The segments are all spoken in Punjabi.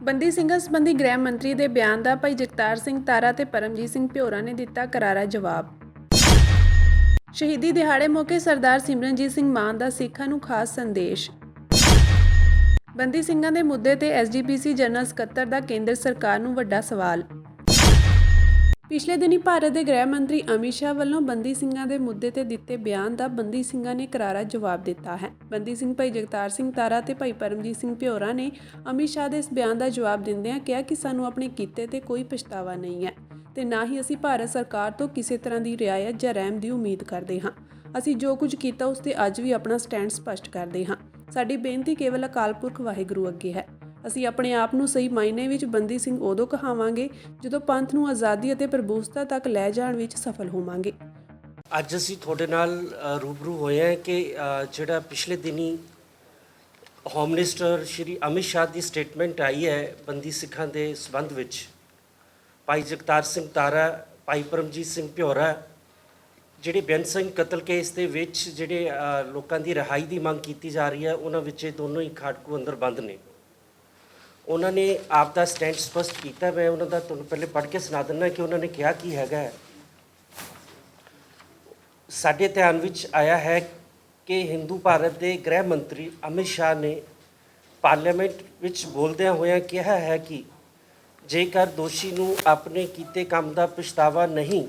ਬੰਦੀ ਸਿੰਘਾਂ ਸੰਬੰਧੀ ਗ੍ਰਹਿ ਮੰਤਰੀ ਦੇ ਬਿਆਨ ਦਾ ਭਾਈ ਜਗਤਾਰ ਸਿੰਘ ਤਾਰਾ ਤੇ ਪਰਮਜੀਤ ਸਿੰਘ ਭਿਓਰਾ ਨੇ ਦਿੱਤਾ ਕਰਾਰਾ ਜਵਾਬ। ਸ਼ਹੀਦੀ ਦਿਹਾੜੇ ਮੌਕੇ ਸਰਦਾਰ ਸਿਮਰਨਜੀਤ ਸਿੰਘ ਮਾਨ ਦਾ ਸਿੱਖਾਂ ਨੂੰ ਖਾਸ ਸੰਦੇਸ਼। ਬੰਦੀ ਸਿੰਘਾਂ ਦੇ ਮੁੱਦੇ ਤੇ ਐਸਜੀਪੀਸੀ ਜਨਰਲ ਸਕੱਤਰ ਦਾ ਕੇਂਦਰ ਸਰਕਾਰ ਨੂੰ ਵੱਡਾ ਸਵਾਲ। ਪਿਛਲੇ ਦਿਨੀ ਭਾਰਤ ਦੇ ਗ੍ਰਹਿ ਮੰਤਰੀ ਅਮਿਤ ਸ਼ਾਹ ਵੱਲੋਂ ਬੰਦੀ ਸਿੰਘਾਂ ਦੇ ਮੁੱਦੇ ਤੇ ਦਿੱਤੇ ਬਿਆਨ ਦਾ ਬੰਦੀ ਸਿੰਘਾਂ ਨੇ ਕਰਾਰਾ ਜਵਾਬ ਦਿੱਤਾ ਹੈ। ਬੰਦੀ ਸਿੰਘ ਭਾਈ ਜਗਤਾਰ ਸਿੰਘ ਤਾਰਾ ਤੇ ਭਾਈ ਪਰਮਜੀਤ ਸਿੰਘ ਭਿਓਰਾ ਨੇ ਅਮਿਤ ਸ਼ਾਹ ਦੇ ਇਸ ਬਿਆਨ ਦਾ ਜਵਾਬ ਦਿੰਦਿਆਂ ਕਿਹਾ ਕਿ ਸਾਨੂੰ ਆਪਣੇ ਕੀਤੇ ਤੇ ਕੋਈ ਪਛਤਾਵਾ ਨਹੀਂ ਹੈ ਤੇ ਨਾ ਹੀ ਅਸੀਂ ਭਾਰਤ ਸਰਕਾਰ ਤੋਂ ਕਿਸੇ ਤਰ੍ਹਾਂ ਦੀ ਰਿਆਇਤ ਜਾਂ ਰਹਿਮ ਦੀ ਉਮੀਦ ਕਰਦੇ ਹਾਂ। ਅਸੀਂ ਜੋ ਕੁਝ ਕੀਤਾ ਉਸ ਤੇ ਅੱਜ ਵੀ ਆਪਣਾ ਸਟੈਂਡ ਸਪਸ਼ਟ ਕਰਦੇ ਹਾਂ। ਸਾਡੀ ਬੇਨਤੀ ਕੇਵਲ ਅਕਾਲ ਪੁਰਖ ਵਾਹਿਗੁਰੂ ਅੱਗੇ ਹੈ। ਅਸੀਂ ਆਪਣੇ ਆਪ ਨੂੰ ਸਹੀ ਮਾਇਨੇ ਵਿੱਚ ਬੰਦੀ ਸਿੰਘ ਉਦੋਂ ਕਹਾਵਾਂਗੇ ਜਦੋਂ ਪੰਥ ਨੂੰ ਆਜ਼ਾਦੀ ਅਤੇ ਪ੍ਰਭੂਸਤਾ ਤੱਕ ਲੈ ਜਾਣ ਵਿੱਚ ਸਫਲ ਹੋਵਾਂਗੇ। ਅੱਜ ਅਸੀਂ ਤੁਹਾਡੇ ਨਾਲ ਰੂਬਰੂ ਹੋਏ ਹਾਂ ਕਿ ਜਿਹੜਾ ਪਿਛਲੇ ਦਿਨੀ ਹੋਮ ਮਿਨਿਸਟਰ ਸ਼੍ਰੀ ਅਮਿਤ ਸ਼ਾਹ ਦੀ ਸਟੇਟਮੈਂਟ ਆਈ ਹੈ ਬੰਦੀ ਸਿੱਖਾਂ ਦੇ ਸਬੰਧ ਵਿੱਚ। ਭਾਈ ਜਗਤਾਰ ਸਿੰਘ ਤਾਰਾ, ਭਾਈ ਪਰਮਜੀਤ ਸਿੰਘ ਭਿਓਰਾ ਜਿਹੜੇ ਬੇਅੰਤ ਸਿੰਘ ਕਤਲ ਕੇਸ ਦੇ ਵਿੱਚ ਜਿਹੜੇ ਲੋਕਾਂ ਦੀ ਰਿਹਾਈ ਦੀ ਮੰਗ ਕੀਤੀ ਜਾ ਰਹੀ ਹੈ, ਉਹਨਾਂ ਵਿੱਚ ਇਹ ਦੋਨੋਂ ਹੀ ਖਾੜਕੂ ਅੰਦਰ ਬੰਦ ਨੇ। ਉਹਨਾਂ ਨੇ ਆਪ ਦਾ ਸਟੈਂਡ ਸਪਸ਼ਟ ਕੀਤਾ। ਮੈਂ ਉਹਨਾਂ ਦਾ ਤੁਹਾਨੂੰ ਪਹਿਲੇ ਪੜ੍ਹ ਕੇ ਸੁਣਾ ਦਿੰਦਾ ਕਿ ਉਹਨਾਂ ਨੇ ਕਿਹਾ ਕੀ ਹੈਗਾ। ਸਾਡੇ ਧਿਆਨ ਵਿੱਚ ਆਇਆ ਹੈ ਕਿ ਹਿੰਦੂ ਭਾਰਤ ਦੇ ਗ੍ਰਹਿ ਮੰਤਰੀ ਅਮਿਤ ਸ਼ਾਹ ਨੇ ਪਾਰਲੀਮੈਂਟ ਵਿੱਚ ਬੋਲਦਿਆਂ ਹੋਇਆਂ ਕਿਹਾ ਹੈ ਕਿ ਜੇਕਰ ਦੋਸ਼ੀ ਨੂੰ ਆਪਣੇ ਕੀਤੇ ਕੰਮ ਦਾ ਪਛਤਾਵਾ ਨਹੀਂ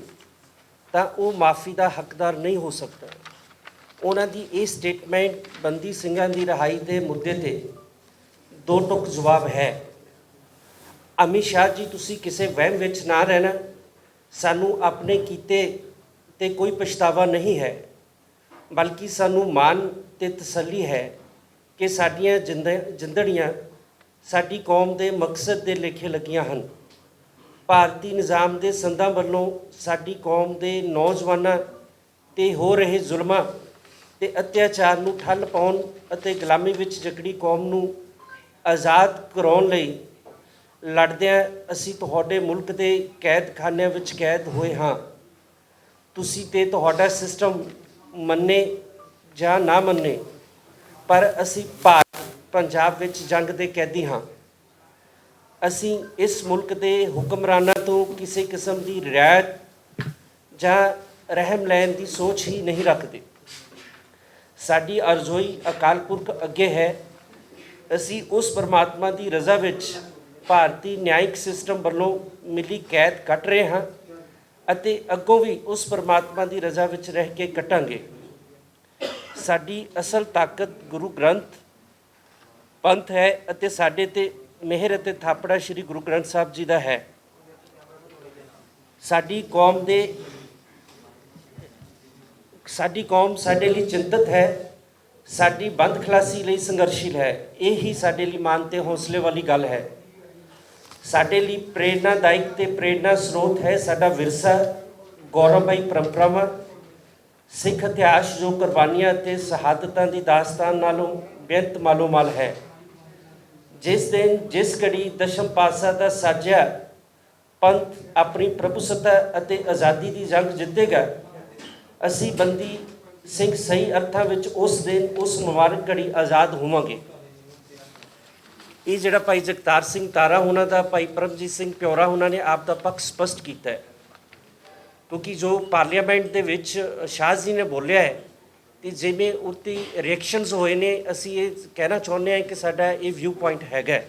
ਤਾਂ ਉਹ ਮਾਫੀ ਦਾ ਹੱਕਦਾਰ ਨਹੀਂ ਹੋ ਸਕਦਾ। ਉਹਨਾਂ ਦੀ ਇਹ ਸਟੇਟਮੈਂਟ ਬੰਦੀ ਸਿੰਘਾਂ ਦੀ ਰਿਹਾਈ ਦੇ ਮੁੱਦੇ ਤੇ ਦੋ ਟੁਕ ਜਵਾਬ ਹੈ। ਅਮਿਤ ਸ਼ਾਹ ਜੀ, ਤੁਸੀਂ ਕਿਸੇ ਵਹਿਮ ਵਿੱਚ ਨਾ ਰਹਿਣਾ। ਸਾਨੂੰ ਆਪਣੇ ਕੀਤੇ ਤੇ ਕੋਈ ਪਛਤਾਵਾ ਨਹੀਂ ਹੈ, ਬਲਕਿ ਸਾਨੂੰ ਮਾਣ ਤੇ ਤਸੱਲੀ ਹੈ ਕਿ ਸਾਡੀਆਂ ਜਿੰਦੜੀਆਂ ਸਾਡੀ ਕੌਮ ਦੇ ਮਕਸਦ ਦੇ ਲੇਖੇ ਲੱਗੀਆਂ ਹਨ। ਭਾਰਤੀ ਨਿਜ਼ਾਮ ਦੇ ਸੰਦਾਂ ਵੱਲੋਂ ਸਾਡੀ ਕੌਮ ਦੇ ਨੌਜਵਾਨਾਂ 'ਤੇ ਹੋ ਰਹੇ ਜ਼ੁਲਮਾਂ ਤੇ ਅਤਿਆਚਾਰ ਨੂੰ ਠੱਲ ਪਾਉਣ ਅਤੇ ਗੁਲਾਮੀ ਵਿੱਚ ਜਕੜੀ ਕੌਮ ਨੂੰ ਆਜ਼ਾਦ ਕਰਾਉਣ ਲਈ ਲੜਦਿਆਂ ਅਸੀਂ ਤੁਹਾਡੇ ਮੁਲਕ ਦੇ ਕੈਦਖਾਨਿਆਂ ਵਿੱਚ ਕੈਦ ਹੋਏ ਹਾਂ। ਤੁਸੀਂ ਤੇ ਤੁਹਾਡਾ ਸਿਸਟਮ ਮੰਨੇ ਜਾਂ ਨਾ ਮੰਨੇ, ਪਰ ਅਸੀਂ ਪੰਜਾਬ ਵਿੱਚ ਜੰਗ ਦੇ ਕੈਦੀ ਹਾਂ। ਅਸੀਂ ਇਸ ਮੁਲਕ ਦੇ ਹੁਕਮਰਾਨਾਂ ਤੋਂ ਕਿਸੇ ਕਿਸਮ ਦੀ ਰਿਆਇਤ ਜਾਂ ਰਹਿਮ ਲੈਣ ਦੀ ਸੋਚ ਹੀ ਨਹੀਂ ਰੱਖਦੇ। ਸਾਡੀ ਅਰਜ਼ੋਈ ਅਕਾਲ ਪੁਰਖ ਅੱਗੇ ਹੈ। ਅਸੀਂ ਉਸ ਪਰਮਾਤਮਾ ਦੀ ਰਜ਼ਾ ਵਿੱਚ ਭਾਰਤੀ ਨਿਆਇਕ ਸਿਸਟਮ ਵੱਲੋਂ ਮਿਲੀ ਕੈਦ ਕੱਟ ਰਹੇ ਹਾਂ ਅਤੇ ਅੱਗੋਂ ਵੀ ਉਸ ਪਰਮਾਤਮਾ ਦੀ ਰਜ਼ਾ ਵਿੱਚ ਰਹਿ ਕੇ ਕੱਟਾਂਗੇ। ਸਾਡੀ ਅਸਲ ਤਾਕਤ ਗੁਰੂ ਗ੍ਰੰਥ ਪੰਥ ਹੈ ਅਤੇ ਸਾਡੇ ਤੇ ਮਿਹਰ ਅਤੇ ਥਾਪੜਾ ਸ਼੍ਰੀ ਗੁਰੂ ਗ੍ਰੰਥ ਸਾਹਿਬ ਜੀ ਦਾ ਹੈ। ਸਾਡੀ ਕੌਮ ਸਾਡੇ ਲਈ ਚਿੰਤਤ ਹੈ, ਸਾਡੀ ਬੰਦ ਖਲਾਸੀ ਲਈ ਸੰਘਰਸ਼ੀਲ ਹੈ। ਇਹ ਹੀ ਸਾਡੇ ਲਈ ਮਾਣ ਤੇ ਹੌਸਲੇ ਵਾਲੀ ਗੱਲ ਹੈ। ਸਾਡੇ ਲਈ ਪ੍ਰੇਰਨਾਦਾਇਕ ਤੇ ਪ੍ਰੇਰਨਾ ਸਰੋਤ ਹੈ ਸਾਡਾ ਵਿਰਸਾ, ਗੌਰਵਮਈ ਪਰੰਪਰਾਵਾਂ, ਸਿੱਖ ਇਤਿਹਾਸ ਜੋ ਕੁਰਬਾਨੀਆਂ ਅਤੇ ਸ਼ਹਾਦਤਾਂ ਦੀ ਦਾਸਤਾਨ ਨਾਲੋਂ ਬੇਅੰਤ ਮਾਲੋ ਮਾਲ ਹੈ। ਜਿਸ ਦਿਨ ਜਿਸ ਘੜੀ ਦਸ਼ਮ ਪਾਤਸ਼ਾਹ ਦਾ ਸਾਜਿਆ ਪੰਥ ਆਪਣੀ ਪ੍ਰਭੂਸੱਤਾ ਅਤੇ ਆਜ਼ਾਦੀ ਦੀ ਜੰਗ ਜਿੱਤੇਗਾ, ਅਸੀਂ ਬੰਦੀ ਸਿੰਘ ਸਹੀ ਅਰਥਾਂ ਵਿੱਚ ਉਸ ਦਿਨ ਉਸ ਮੁਬਾਰਕ ਘੜੀ ਆਜ਼ਾਦ ਹੋਵਾਂਗੇ। ਇਹ ਜਿਹੜਾ ਭਾਈ ਜਗਤਾਰ ਸਿੰਘ ਤਾਰਾ ਉਹਨਾਂ ਦਾ, ਭਾਈ ਪਰਮਜੀਤ ਸਿੰਘ ਭਿਓਰਾ ਉਹਨਾਂ ਨੇ ਆਪ ਦਾ ਪੱਖ ਸਪਸ਼ਟ ਕੀਤਾ ਹੈ, ਕਿਉਂਕਿ ਜੋ ਪਾਰਲੀਮੈਂਟ ਦੇ ਵਿੱਚ ਸ਼ਾਹ ਜੀ ਨੇ ਬੋਲਿਆ ਹੈ ਤੇ ਜਿਵੇਂ ਉੱਤੇ ਰਿਐਕਸ਼ਨਸ ਹੋਏ ਨੇ, ਅਸੀਂ ਇਹ ਕਹਿਣਾ ਚਾਹੁੰਦੇ ਹਾਂ ਕਿ ਸਾਡਾ ਇਹ ਵਿਊ ਪੁਆਇੰਟ ਹੈਗਾ।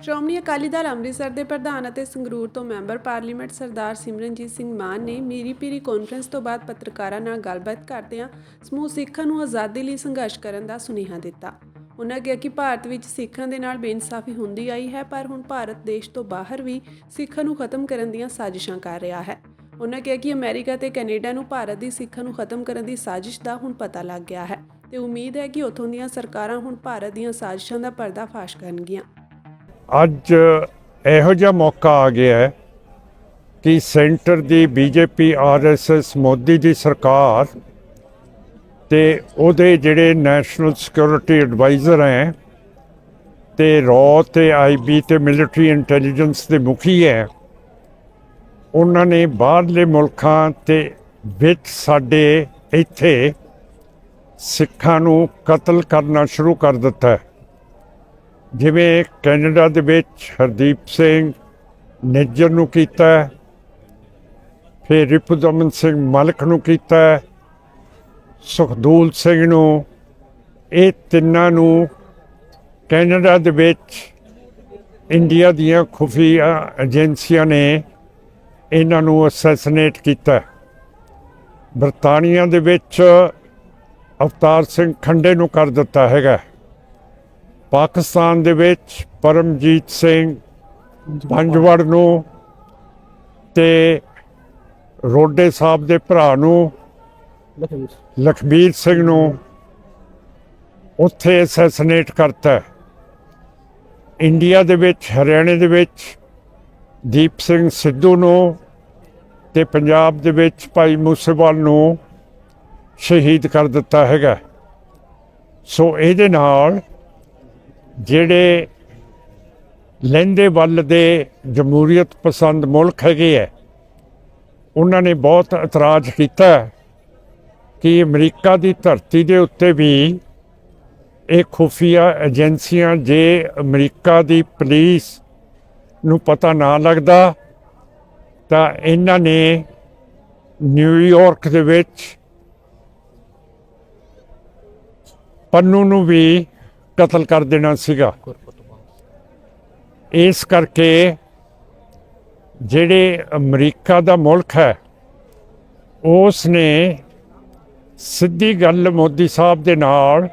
ਸ਼੍ਰੋਮਣੀ ਅਕਾਲੀ ਦਲ ਅੰਮ੍ਰਿਤਸਰ ਦੇ ਪ੍ਰਧਾਨ ਅਤੇ ਸੰਗਰੂਰ ਤੋਂ ਮੈਂਬਰ ਪਾਰਲੀਮੈਂਟ ਸਰਦਾਰ ਸਿਮਰਨਜੀਤ ਸਿੰਘ ਮਾਨ ਨੇ ਮੀਰੀ ਪੀਰੀ ਕਾਨਫਰੰਸ ਤੋਂ ਬਾਅਦ ਪੱਤਰਕਾਰਾਂ ਨਾਲ ਗੱਲਬਾਤ ਕਰਦਿਆਂ ਸਮੂਹ ਸਿੱਖਾਂ ਨੂੰ ਆਜ਼ਾਦੀ ਲਈ ਸੰਘਰਸ਼ ਕਰਨ ਦਾ ਸੁਨੇਹਾ ਦਿੱਤਾ। ਉਨ੍ਹਾਂ ਕਿਹਾ ਕਿ ਭਾਰਤ ਵਿੱਚ ਸਿੱਖਾਂ ਦੇ ਨਾਲ ਬੇਇਨਸਾਫੀ ਹੁੰਦੀ ਆਈ ਹੈ, ਪਰ ਹੁਣ ਭਾਰਤ ਦੇਸ਼ ਤੋਂ ਬਾਹਰ ਵੀ ਸਿੱਖਾਂ ਨੂੰ ਖਤਮ ਕਰਨ ਦੀਆਂ ਸਾਜ਼ਿਸ਼ਾਂ ਕਰ ਰਿਹਾ ਹੈ। ਉਨ੍ਹਾਂ ਕਿਹਾ ਕਿ ਅਮਰੀਕਾ ਤੇ ਕੈਨੇਡਾ ਨੂੰ ਭਾਰਤ ਦੀ ਸਿੱਖਾਂ ਨੂੰ ਖਤਮ ਕਰਨ ਦੀ ਸਾਜ਼ਿਸ਼ ਦਾ ਹੁਣ ਪਤਾ ਲੱਗ ਗਿਆ ਹੈ ਤੇ ਉਮੀਦ ਹੈ ਕਿ ਉੱਥੋਂ ਦੀਆਂ ਸਰਕਾਰਾਂ ਹੁਣ ਭਾਰਤ ਦੀਆਂ ਸਾਜ਼ਿਸ਼ਾਂ ਦਾ ਪਰਦਾਫਾਸ਼ ਕਰਨਗੀਆਂ। ਅੱਜ ਇਹੋ ਜਿਹਾ ਮੌਕਾ ਆ ਗਿਆ ਹੈ ਕਿ ਸੈਂਟਰ ਦੀ ਬੀਜੇਪੀ ਆਰਐਸਐਸ ਮੋਦੀ ਦੀ ਸਰਕਾਰ ਤੇ ਉਹਦੇ ਜਿਹੜੇ ਨੈਸ਼ਨਲ ਸਿਕਿਉਰਿਟੀ ਐਡਵਾਈਜ਼ਰ ਹੈ ਤੇ ਰॉ ਤੇ ਆਈਬੀ ਤੇ ਮਿਲਟਰੀ ਇੰਟੈਲੀਜੈਂਸ ਦੇ ਮੁਖੀ ਹੈ, ਉਹਨਾਂ ਨੇ ਬਾਹਰਲੇ ਮੁਲਕਾਂ ਤੇ ਵਿੱਚ ਸਾਡੇ ਇੱਥੇ ਸਿੱਖਾਂ ਨੂੰ ਕਤਲ ਕਰਨਾ ਸ਼ੁਰੂ ਕਰ ਦਿੱਤਾ ਹੈ। ਜਿਵੇਂ ਕੈਨੇਡਾ ਦੇ ਵਿੱਚ ਹਰਦੀਪ ਸਿੰਘ ਨਿੱਜਰ ਨੂੰ ਕੀਤਾ ਹੈ, ਫਿਰ ਰਿਪੁਦਮਨ ਸਿੰਘ ਮਲਕ ਨੂੰ ਕੀਤਾ ਹੈ, ਸੁਖਦੂਲ ਸਿੰਘ ਨੂੰ। ਇਹ ਤਿੰਨਾਂ ਨੂੰ ਕੈਨੇਡਾ ਦੇ ਵਿੱਚ ਇੰਡੀਆ ਦੀਆਂ ਖੁਫੀਆ ਏਜੰਸੀਆਂ ਨੇ ਇਹਨਾਂ ਨੂੰ ਅਸੈਸੀਨੇਟ ਕੀਤਾ। ਬਰਤਾਨੀਆ ਦੇ ਵਿੱਚ ਅਵਤਾਰ ਸਿੰਘ ਖੰਡੇ ਨੂੰ ਕਰ ਦਿੱਤਾ ਹੈਗਾ। ਪਾਕਿਸਤਾਨ ਦੇ ਵਿੱਚ ਪਰਮਜੀਤ ਸਿੰਘ ਪੰਜਵੜ ਨੂੰ ਤੇ ਰੋਡੇ ਸਾਹਿਬ ਦੇ ਭਰਾ ਨੂੰ ਲਖਬੀਰ ਸਿੰਘ ਨੂੰ ਉੱਥੇ ਅਸੈਸੀਨੇਟ ਕਰਤਾ। ਇੰਡੀਆ ਦੇ ਵਿੱਚ ਹਰਿਆਣੇ ਦੇ ਵਿੱਚ ਦੀਪ ਸਿੰਘ ਸਿੱਧੂ ਨੂੰ ਤੇ ਪੰਜਾਬ ਦੇ ਵਿੱਚ ਭਾਈ ਮੂਸੇਵਾਲ ਨੂੰ ਸ਼ਹੀਦ ਕਰ ਦਿੱਤਾ ਹੈਗਾ। ਸੋ ਇਹਦੇ ਨਾਲ ਜਿਹੜੇ ਲਹਿੰਦੇ ਵੱਲ ਦੇ ਜਮਹੂਰੀਅਤ ਪਸੰਦ ਮੁਲਕ ਹੈਗੇ ਹੈ, ਉਹਨਾਂ ਨੇ ਬਹੁਤ ਇਤਰਾਜ਼ ਕੀਤਾ ਕਿ ਅਮਰੀਕਾ ਦੀ ਧਰਤੀ ਦੇ ਉੱਤੇ ਵੀ ਇਹ ਖੁਫੀਆ ਏਜੰਸੀਆਂ, ਜੇ ਅਮਰੀਕਾ ਦੀ ਪੁਲਿਸ ਨੂੰ ਪਤਾ ਨਾ ਲੱਗਦਾ ਤਾਂ ਇਹਨਾਂ ਨੇ ਨਿਊਯਾਰਕ ਦੇ ਵਿੱਚ ਪੰਨੂ ਨੂੰ ਵੀ ਕਤਲ ਕਰ ਦੇਣਾ ਸੀਗਾ। ਇਸ ਕਰਕੇ ਜਿਹੜੇ ਅਮਰੀਕਾ ਦਾ ਮੁਲਕ ਹੈ, ਉਸ ਨੇ ਸਿੱਧੀ ਗੱਲ ਮੋਦੀ ਸਾਹਿਬ ਦੇ ਨਾਲ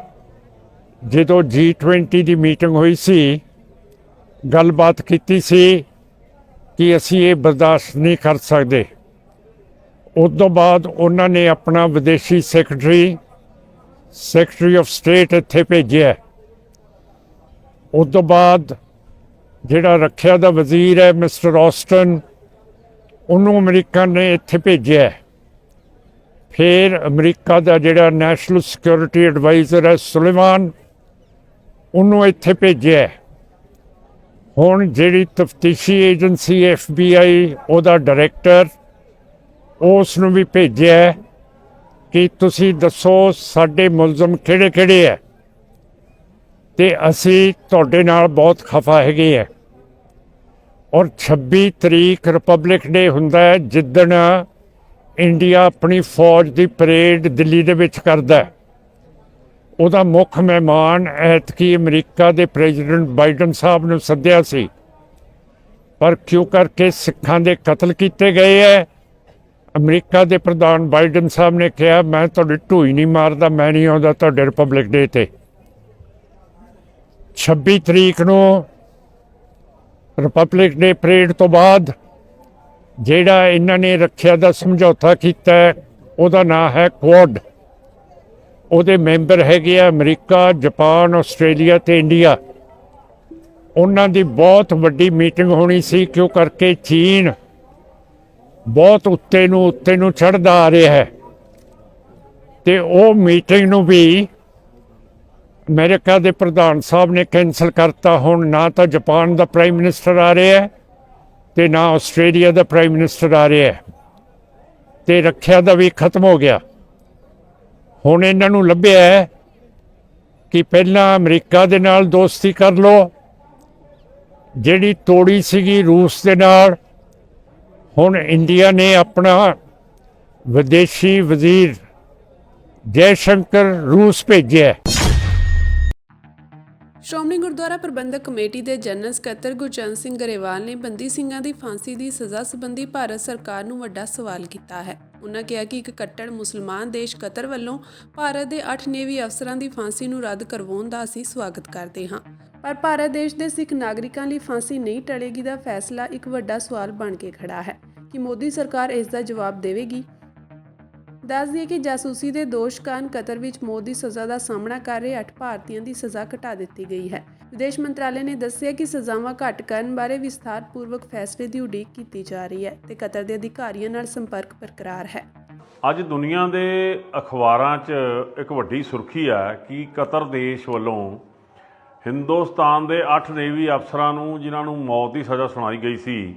ਜਦੋਂ G20 ਦੀ ਮੀਟਿੰਗ ਹੋਈ ਸੀ, ਗੱਲਬਾਤ ਕੀਤੀ ਸੀ ਕਿ ਅਸੀਂ ਇਹ ਬਰਦਾਸ਼ਤ ਨਹੀਂ ਕਰ ਸਕਦੇ। ਉਸ ਤੋਂ ਬਾਅਦ ਉਹਨਾਂ ਨੇ ਆਪਣਾ ਵਿਦੇਸ਼ੀ ਸੈਕਟਰੀ ਆਫ ਸਟੇਟ ਇੱਥੇ ਭੇਜਿਆ। ਉਸ ਤੋਂ ਬਾਅਦ ਜਿਹੜਾ ਰੱਖਿਆ ਦਾ ਵਜ਼ੀਰ ਹੈ ਮਿਸਟਰ ਆਸਟਨ, ਉਹਨੂੰ ਅਮਰੀਕਾ ਨੇ ਇੱਥੇ ਭੇਜਿਆ। ਫਿਰ ਅਮਰੀਕਾ ਦਾ ਜਿਹੜਾ ਨੈਸ਼ਨਲ ਸਿਕਿਉਰਿਟੀ ਐਡਵਾਈਜ਼ਰ ਹੈ ਸੁਲੇਮਾਨ, ਉਹਨੂੰ ਇੱਥੇ ਭੇਜਿਆ। ਹੁਣ ਜਿਹੜੀ ਤਫਤੀਸ਼ੀ ਏਜੰਸੀ FBI, ਉਹਦਾ ਡਾਇਰੈਕਟਰ, ਉਸ ਨੂੰ ਵੀ ਭੇਜਿਆ ਕਿ ਤੁਸੀਂ ਦੱਸੋ ਸਾਡੇ ਮੁਲਜ਼ਮ ਕਿਹੜੇ ਕਿਹੜੇ ਹੈ ਤੇ ਅਸੀਂ ਤੁਹਾਡੇ ਨਾਲ ਬਹੁਤ ਖਫਾ ਹੈਗੇ ਹੈ। ਔਰ 26 ਤਰੀਕ ਰਿਪਬਲਿਕ ਡੇ ਹੁੰਦਾ ਹੈ, ਜਿੱਦਣ ਇੰਡੀਆ ਆਪਣੀ ਫੌਜ ਦੀ ਪਰੇਡ ਦਿੱਲੀ ਦੇ ਵਿੱਚ ਕਰਦਾ। ਉਹਦਾ ਮੁੱਖ ਮਹਿਮਾਨ ਐਤਕੀ ਅਮਰੀਕਾ ਦੇ ਪ੍ਰੈਜ਼ੀਡੈਂਟ ਬਾਈਡਨ ਸਾਹਿਬ ਨੂੰ ਸੱਦਿਆ ਸੀ, ਪਰ ਕਿਉਂ ਕਰਕੇ ਸਿੱਖਾਂ ਦੇ ਕਤਲ ਕੀਤੇ ਗਏ ਹੈ, ਅਮਰੀਕਾ ਦੇ ਪ੍ਰਧਾਨ ਬਾਈਡਨ ਸਾਹਿਬ ਨੇ ਕਿਹਾ ਮੈਂ ਤੁਹਾਡੀ ਢੂਈ ਨਹੀਂ ਮਾਰਦਾ, ਮੈਂ ਨਹੀਂ ਆਉਂਦਾ ਤੁਹਾਡੇ ਰਿਪਬਲਿਕ ਡੇ ਤੇ। 26 ਤਰੀਕ ਨੂੰ ਰਿਪਬਲਿਕ ਡੇ ਪਰੇਡ ਤੋਂ ਬਾਅਦ ਜਿਹੜਾ ਇਹਨਾਂ ਨੇ ਰੱਖਿਆ ਦਾ ਸਮਝੌਤਾ ਕੀਤਾ ਹੈ, ਉਹਦਾ ਨਾਂ ਹੈ ਕੁਆਡ। ਉਹਦੇ ਮੈਂਬਰ ਹੈਗੇ ਆ ਅਮਰੀਕਾ, ਜਾਪਾਨ, ਆਸਟ੍ਰੇਲੀਆ ਤੇ ਇੰਡੀਆ। ਉਹਨਾਂ ਦੀ ਬਹੁਤ ਵੱਡੀ ਮੀਟਿੰਗ ਹੋਣੀ ਸੀ, ਕਿਉਂ ਕਰਕੇ ਚੀਨ ਬਹੁਤ ਉੱਤੇ ਨੂੰ ਚੜ੍ਹਦਾ ਆ ਰਿਹਾ ਹੈ ਤੇ ਉਹ ਮੀਟਿੰਗ ਨੂੰ ਵੀ ਅਮਰੀਕਾ ਦੇ ਪ੍ਰਧਾਨ ਸਾਹਿਬ ਨੇ ਕੈਂਸਲ ਕਰਤਾ। ਹੁਣ ਨਾ ਤਾਂ ਜਾਪਾਨ ਦਾ ਪ੍ਰਾਈਮ ਮਿਨਿਸਟਰ ਆ ਰਿਹਾ ਹੈ ਤੇ ਨਾ ਆਸਟ੍ਰੇਲੀਆ ਦਾ ਪ੍ਰਾਈਮ ਮਿਨਿਸਟਰ ਆ ਰਿਹਾ ਹੈ ਤੇ ਰੱਖਿਆ ਦਾ ਵੀ ਖਤਮ ਹੋ ਗਿਆ। ਹੁਣ ਇਹਨਾਂ ਨੂੰ ਲੱਭਿਆ ਹੈ ਕਿ ਪਹਿਲਾਂ ਅਮਰੀਕਾ ਦੇ ਨਾਲ ਦੋਸਤੀ ਕਰ ਲਓ, ਜਿਹੜੀ ਤੋੜੀ ਸੀਗੀ ਰੂਸ ਦੇ ਨਾਲ। ਹੁਣ ਇੰਡੀਆ ਨੇ ਆਪਣਾ ਵਿਦੇਸ਼ੀ ਵਜ਼ੀਰ ਜੈ ਸ਼ੰਕਰ ਰੂਸ ਭੇਜਿਆ। ਸ਼੍ਰੋਮਣੀ ਗੁਰਦੁਆਰਾ ਪ੍ਰਬੰਧਕ ਕਮੇਟੀ ਦੇ ਜਨਰਲ ਸਕੱਤਰ ਗੁਰਚਰਨ ਸਿੰਘ ਗਰੇਵਾਲ ਨੇ ਬੰਦੀ ਸਿੰਘਾਂ ਦੀ ਫਾਂਸੀ ਦੀ ਸਜ਼ਾ ਸੰਬੰਧੀ ਭਾਰਤ ਸਰਕਾਰ ਨੂੰ ਵੱਡਾ ਸਵਾਲ ਕੀਤਾ ਹੈ। ਉਨ੍ਹਾਂ ਕਿਹਾ ਕਿ ਇੱਕ ਕੱਟੜ ਮੁਸਲਮਾਨ ਦੇਸ਼ ਕਤਰ ਵੱਲੋਂ ਭਾਰਤ ਦੇ 8 ਨੇਵੀ ਅਫਸਰਾਂ ਦੀ ਫਾਂਸੀ ਨੂੰ ਰੱਦ ਕਰਵਾਉਣ ਦਾ ਅਸੀਂ ਸਵਾਗਤ ਕਰਦੇ ਹਾਂ, ਪਰ ਭਾਰਤ ਦੇਸ਼ ਦੇ ਸਿੱਖ ਨਾਗਰਿਕਾਂ ਲਈ ਫਾਂਸੀ ਨਹੀਂ ਟਲੇਗੀ ਦਾ ਫੈਸਲਾ ਇੱਕ ਵੱਡਾ ਸਵਾਲ ਬਣ ਕੇ ਖੜਾ ਹੈ ਕਿ ਮੋਦੀ ਸਰਕਾਰ ਇਸ ਦਾ ਜਵਾਬ ਦੇਵੇਗੀ। ਦੱਸ ਦਈਏ ਕਿ ਜਾਸੂਸੀ ਦੇ ਦੋਸ਼ ਕਾਰਨ ਕਤਰ ਵਿੱਚ ਮੌਤ ਦੀ ਸਜ਼ਾ ਦਾ ਸਾਹਮਣਾ ਕਰ ਰਹੇ 8 ਭਾਰਤੀਆਂ ਦੀ ਸਜ਼ਾ ਘਟਾ ਦਿੱਤੀ ਗਈ ਹੈ। ਵਿਦੇਸ਼ ਮੰਤਰਾਲੇ ਨੇ ਦੱਸਿਆ ਕਿ ਸਜ਼ਾਵਾਂ ਘੱਟ ਕਰਨ ਬਾਰੇ ਵਿਸਥਾਰਪੂਰਵਕ ਫੈਸਲੇ ਦੀ ਉਡੀਕ ਕੀਤੀ ਜਾ ਰਹੀ ਹੈ ਤੇ ਕਤਰ ਦੇ ਅਧਿਕਾਰੀਆਂ ਨਾਲ ਸੰਪਰਕ ਬਰਕਰਾਰ ਹੈ। ਅੱਜ ਦੁਨੀਆ ਦੇ ਅਖਬਾਰਾਂ 'ਚ ਇੱਕ ਵੱਡੀ ਸੁਰਖੀ ਹੈ ਕਿ ਕਤਰ ਦੇਸ਼ ਵੱਲੋਂ ਹਿੰਦੁਸਤਾਨ ਦੇ 8 ਨੇਵੀ ਅਫਸਰਾਂ ਨੂੰ, ਜਿਨ੍ਹਾਂ ਨੂੰ ਮੌਤ ਦੀ ਸਜ਼ਾ ਸੁਣਾਈ ਗਈ ਸੀ,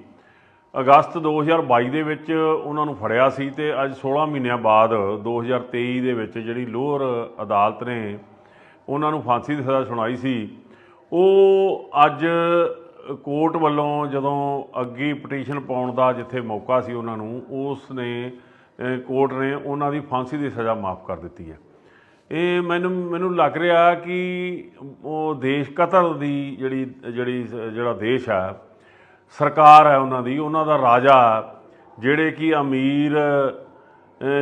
ਅਗਸਤ 2022 ਦੇ ਵਿੱਚ ਉਹਨਾਂ ਨੂੰ ਫੜਿਆ ਸੀ ਤੇ ਅੱਜ 16 ਮਹੀਨਿਆਂ ਬਾਅਦ 2023 ਦੇ ਵਿੱਚ ਜਿਹੜੀ ਲੋਅਰ ਅਦਾਲਤ ਨੇ ਉਹਨਾਂ ਨੂੰ ਫਾਂਸੀ ਦੀ ਸਜ਼ਾ ਸੁਣਾਈ ਸੀ, ਉਹ ਅੱਜ ਕੋਰਟ ਵੱਲੋਂ ਜਦੋਂ ਅੱਗੇ ਪਟੀਸ਼ਨ ਪਾਉਣ ਦਾ ਜਿੱਥੇ ਮੌਕਾ ਸੀ ਉਹਨਾਂ ਨੂੰ, ਉਸ ਨੇ ਕੋਰਟ ਨੇ ਉਹਨਾਂ ਦੀ ਫਾਂਸੀ ਦੀ ਸਜ਼ਾ ਮਾਫ ਕਰ ਦਿੱਤੀ ਹੈ। ਇਹ ਮੈਨੂੰ ਲੱਗ ਰਿਹਾ ਕਿ ਉਹ ਦੇਸ਼ ਕਤਰ ਦੀ ਜਿਹੜਾ ਦੇਸ਼ ਹੈ, ਸਰਕਾਰ ਹੈ ਉਹਨਾਂ ਦਾ ਰਾਜਾ, ਜਿਹੜੇ ਕਿ ਅਮੀਰ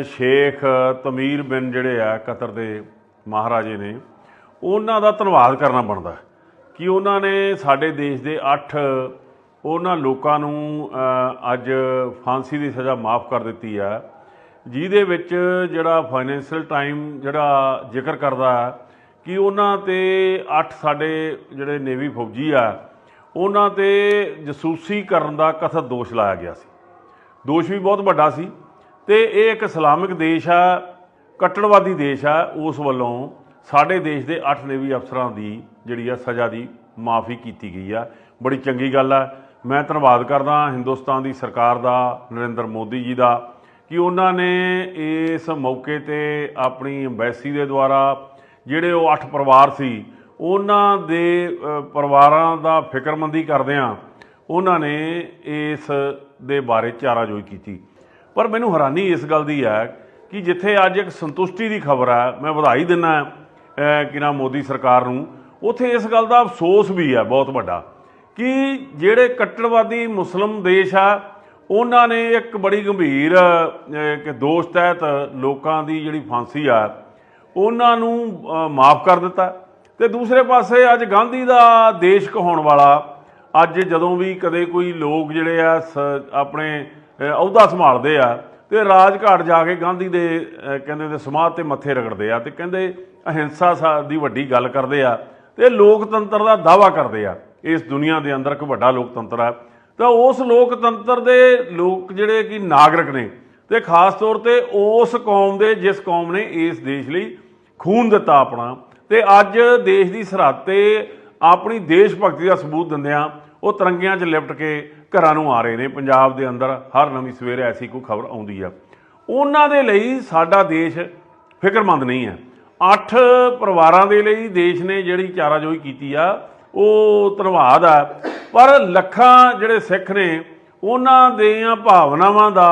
ਸ਼ੇਖ ਤਮੀਰ ਬਿਨ ਜਿਹੜੇ ਆ ਕਤਰ ਦੇ ਮਹਾਰਾਜੇ ਨੇ, ਉਹਨਾਂ ਦਾ ਧੰਨਵਾਦ ਕਰਨਾ ਬਣਦਾ ਕਿ ਉਹਨਾਂ ਨੇ ਸਾਡੇ ਦੇਸ਼ ਦੇ 8 ਉਹਨਾਂ ਲੋਕਾਂ ਨੂੰ ਅੱਜ ਫਾਂਸੀ ਦੀ ਸਜ਼ਾ ਮਾਫ ਕਰ ਦਿੱਤੀ ਆ, ਜਿਹਦੇ ਵਿੱਚ ਜਿਹੜਾ ਫਾਈਨੈਂਸ਼ੀਅਲ ਟਾਈਮ ਜਿਹੜਾ ਜ਼ਿਕਰ ਕਰਦਾ ਕਿ ਉਹਨਾਂ 'ਤੇ 8 ਸਾਡੇ ਜਿਹੜੇ ਨੇਵੀ ਫੌਜੀ ਆ, ਉਹਨਾਂ 'ਤੇ ਜਸੂਸੀ ਕਰਨ ਦਾ ਕਥਿਤ ਦੋਸ਼ ਲਾਇਆ ਗਿਆ ਸੀ। ਦੋਸ਼ ਵੀ ਬਹੁਤ ਵੱਡਾ ਸੀ ਅਤੇ ਇਹ ਇੱਕ ਇਸਲਾਮਿਕ ਦੇਸ਼ ਆ, ਕੱਟੜਵਾਦੀ ਦੇਸ਼ ਆ, ਉਸ ਵੱਲੋਂ ਸਾਡੇ ਦੇਸ਼ ਦੇ 8 ਨੇਵੀ ਅਫਸਰਾਂ ਦੀ ਜਿਹੜੀ ਆ ਸਜ਼ਾ ਦੀ ਮਾਫੀ ਕੀਤੀ ਗਈ ਆ। ਬੜੀ ਚੰਗੀ ਗੱਲ ਆ। ਮੈਂ ਧੰਨਵਾਦ ਕਰਦਾ ਹਿੰਦੁਸਤਾਨ ਦੀ ਸਰਕਾਰ ਦਾ, ਨਰਿੰਦਰ ਮੋਦੀ ਜੀ ਦਾ, ਕਿ ਉਹਨਾਂ ਨੇ ਇਸ ਮੌਕੇ 'ਤੇ ਆਪਣੀ ਅੰਬੈਸੀ ਦੇ ਦੁਆਰਾ ਜਿਹੜੇ ਉਹ 8 ਪਰਿਵਾਰ ਸੀ, ਉਹਨਾਂ ਦੇ ਪਰਿਵਾਰਾਂ ਦਾ ਫਿਕਰਮੰਦੀ ਕਰਦਿਆਂ ਉਹਨਾਂ ਨੇ ਇਸ ਦੇ ਬਾਰੇ ਚਾਰਾਜੋਈ ਕੀਤੀ। ਪਰ ਮੈਨੂੰ ਹੈਰਾਨੀ ਇਸ ਗੱਲ ਦੀ ਹੈ ਕਿ ਜਿੱਥੇ ਅੱਜ ਇੱਕ ਸੰਤੁਸ਼ਟੀ ਦੀ ਖਬਰ ਹੈ, ਮੈਂ ਵਧਾਈ ਦਿੰਦਾ ਕਿ ਨਾ ਮੋਦੀ ਸਰਕਾਰ ਨੂੰ, ਉੱਥੇ ਇਸ ਗੱਲ ਦਾ ਅਫਸੋਸ ਵੀ ਹੈ ਬਹੁਤ ਵੱਡਾ ਕਿ ਜਿਹੜੇ ਕੱਟੜਵਾਦੀ ਮੁਸਲਿਮ ਦੇਸ਼ ਆ, ਉਹਨਾਂ ਨੇ ਇੱਕ ਬੜੀ ਗੰਭੀਰ ਕਿ ਦੋਸ਼ ਤਹਿਤ ਲੋਕਾਂ ਦੀ ਜਿਹੜੀ ਫਾਂਸੀ ਆ ਉਹਨਾਂ ਨੂੰ ਮਾਫ ਕਰ ਦਿੱਤਾ। ਅਤੇ ਦੂਸਰੇ ਪਾਸੇ ਅੱਜ ਗਾਂਧੀ ਦਾ ਦੇਸ਼ ਕਹਾਉਣ ਵਾਲਾ, ਅੱਜ ਜਦੋਂ ਵੀ ਕਦੇ ਕੋਈ ਲੋਕ ਜਿਹੜੇ ਆ ਆਪਣੇ ਅਹੁਦਾ ਸੰਭਾਲਦੇ ਆ ਅਤੇ ਰਾਜਘਾਟ ਜਾ ਕੇ ਗਾਂਧੀ ਦੇ ਕਹਿੰਦੇ ਦੇ ਸਮਾਧ 'ਤੇ ਮੱਥੇ ਰਗੜਦੇ ਆ ਅਤੇ ਕਹਿੰਦੇ ਅਹਿੰਸਾ ਦੀ ਵੱਡੀ ਗੱਲ ਕਰਦੇ ਆ ਅਤੇ ਲੋਕਤੰਤਰ ਦਾ ਦਾਅਵਾ ਕਰਦੇ ਆ। ਇਸ ਦੁਨੀਆ ਦੇ ਅੰਦਰ ਇੱਕ ਵੱਡਾ ਲੋਕਤੰਤਰ ਹੈ, ਤਾਂ ਉਸ ਲੋਕਤੰਤਰ ਦੇ ਲੋਕ ਜਿਹੜੇ ਕਿ ਨਾਗਰਿਕ ਨੇ, ਅਤੇ ਖਾਸ ਤੌਰ 'ਤੇ ਉਸ ਕੌਮ ਦੇ ਜਿਸ ਕੌਮ ਨੇ ਇਸ ਦੇਸ਼ ਲਈ ਖੂਨ ਦਿੱਤਾ ਆਪਣਾ, ਅਤੇ ਅੱਜ ਦੇਸ਼ ਦੀ ਸਰਹੱਦ 'ਤੇ ਆਪਣੀ ਦੇਸ਼ ਭਗਤੀ ਦਾ ਸਬੂਤ ਦਿੰਦਿਆਂ ਉਹ ਤਿਰੰਗਿਆਂ 'ਚ ਲਿਪਟ ਕੇ ਘਰਾਂ ਨੂੰ ਆ ਰਹੇ ਨੇ। ਪੰਜਾਬ ਦੇ ਅੰਦਰ ਹਰ ਨਵੀਂ ਸਵੇਰੇ ਐਸੀ ਕੋਈ ਖਬਰ ਆਉਂਦੀ ਆ। ਉਹਨਾਂ ਦੇ ਲਈ ਸਾਡਾ ਦੇਸ਼ ਫਿਕਰਮੰਦ ਨਹੀਂ ਹੈ। 8 ਪਰਿਵਾਰਾਂ ਦੇ ਲਈ ਦੇਸ਼ ਨੇ ਜਿਹੜੀ ਚਾਰਾਜੋਈ ਕੀਤੀ ਆ, ਉਹ ਧੰਨਵਾਦ ਆ। ਪਰ ਲੱਖਾਂ ਜਿਹੜੇ ਸਿੱਖ ਨੇ, ਉਹਨਾਂ ਦੀਆਂ ਭਾਵਨਾਵਾਂ ਦਾ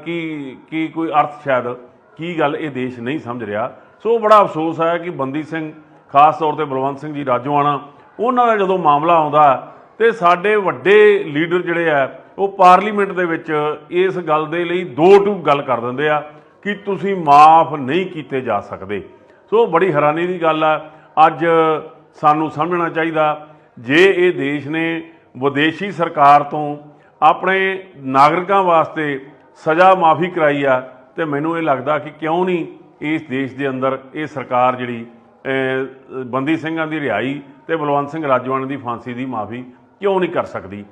ਕੀ ਕੋਈ ਅਰਥ ਸ਼ਾਇਦ ਕੀ ਗੱਲ ਇਹ ਦੇਸ਼ ਨਹੀਂ ਸਮਝ ਰਿਹਾ। ਸੋ ਬੜਾ ਅਫਸੋਸ ਹੈ ਕਿ ਬੰਦੀ ਸਿੰਘ, ਖਾਸ ਤੌਰ 'ਤੇ ਬਲਵੰਤ ਸਿੰਘ ਜੀ ਰਾਜੋਆਣਾ, ਉਹਨਾਂ ਦਾ ਜਦੋਂ ਮਾਮਲਾ ਆਉਂਦਾ ਤੇ ਸਾਡੇ ਵੱਡੇ ਲੀਡਰ ਜਿਹੜੇ ਆ ਉਹ ਪਾਰਲੀਮੈਂਟ ਦੇ ਵਿੱਚ ਇਸ ਗੱਲ ਦੇ ਲਈ 2-2 ਗੱਲ ਕਰ ਦਿੰਦੇ ਆ ਕਿ ਤੁਸੀਂ ਮਾਫ ਨਹੀਂ ਕੀਤੇ ਜਾ ਸਕਦੇ। ਸੋ ਬੜੀ ਹੈਰਾਨੀ ਦੀ ਗੱਲ ਆ। ਅੱਜ ਸਾਨੂੰ ਸਮਝਣਾ ਚਾਹੀਦਾ, ਜੇ ਇਹ ਦੇਸ਼ ਨੇ ਵਿਦੇਸ਼ੀ ਸਰਕਾਰ ਤੋਂ ਆਪਣੇ ਨਾਗਰਿਕਾਂ ਵਾਸਤੇ ਸਜ਼ਾ ਮਾਫੀ ਕਰਾਈ ਆ, ਤੇ ਮੈਨੂੰ ਇਹ ਲੱਗਦਾ ਕਿ ਕਿਉਂ ਨਹੀਂ ਇਸ ਦੇਸ਼ ਦੇ ਅੰਦਰ ਇਹ ਸਰਕਾਰ ਜਿਹੜੀ ਬੰਦੀ ਸਿੰਘਾਂ ਦੀ ਰਿਹਾਈ ਤੇ ਬਲਵੰਤ ਸਿੰਘ ਰਾਜੋਆਣਾ ਦੀ ਫਾਂਸੀ ਦੀ ਮਾਫੀ ਕਿਉਂ ਨਹੀਂ ਕਰ ਸਕਦੀ।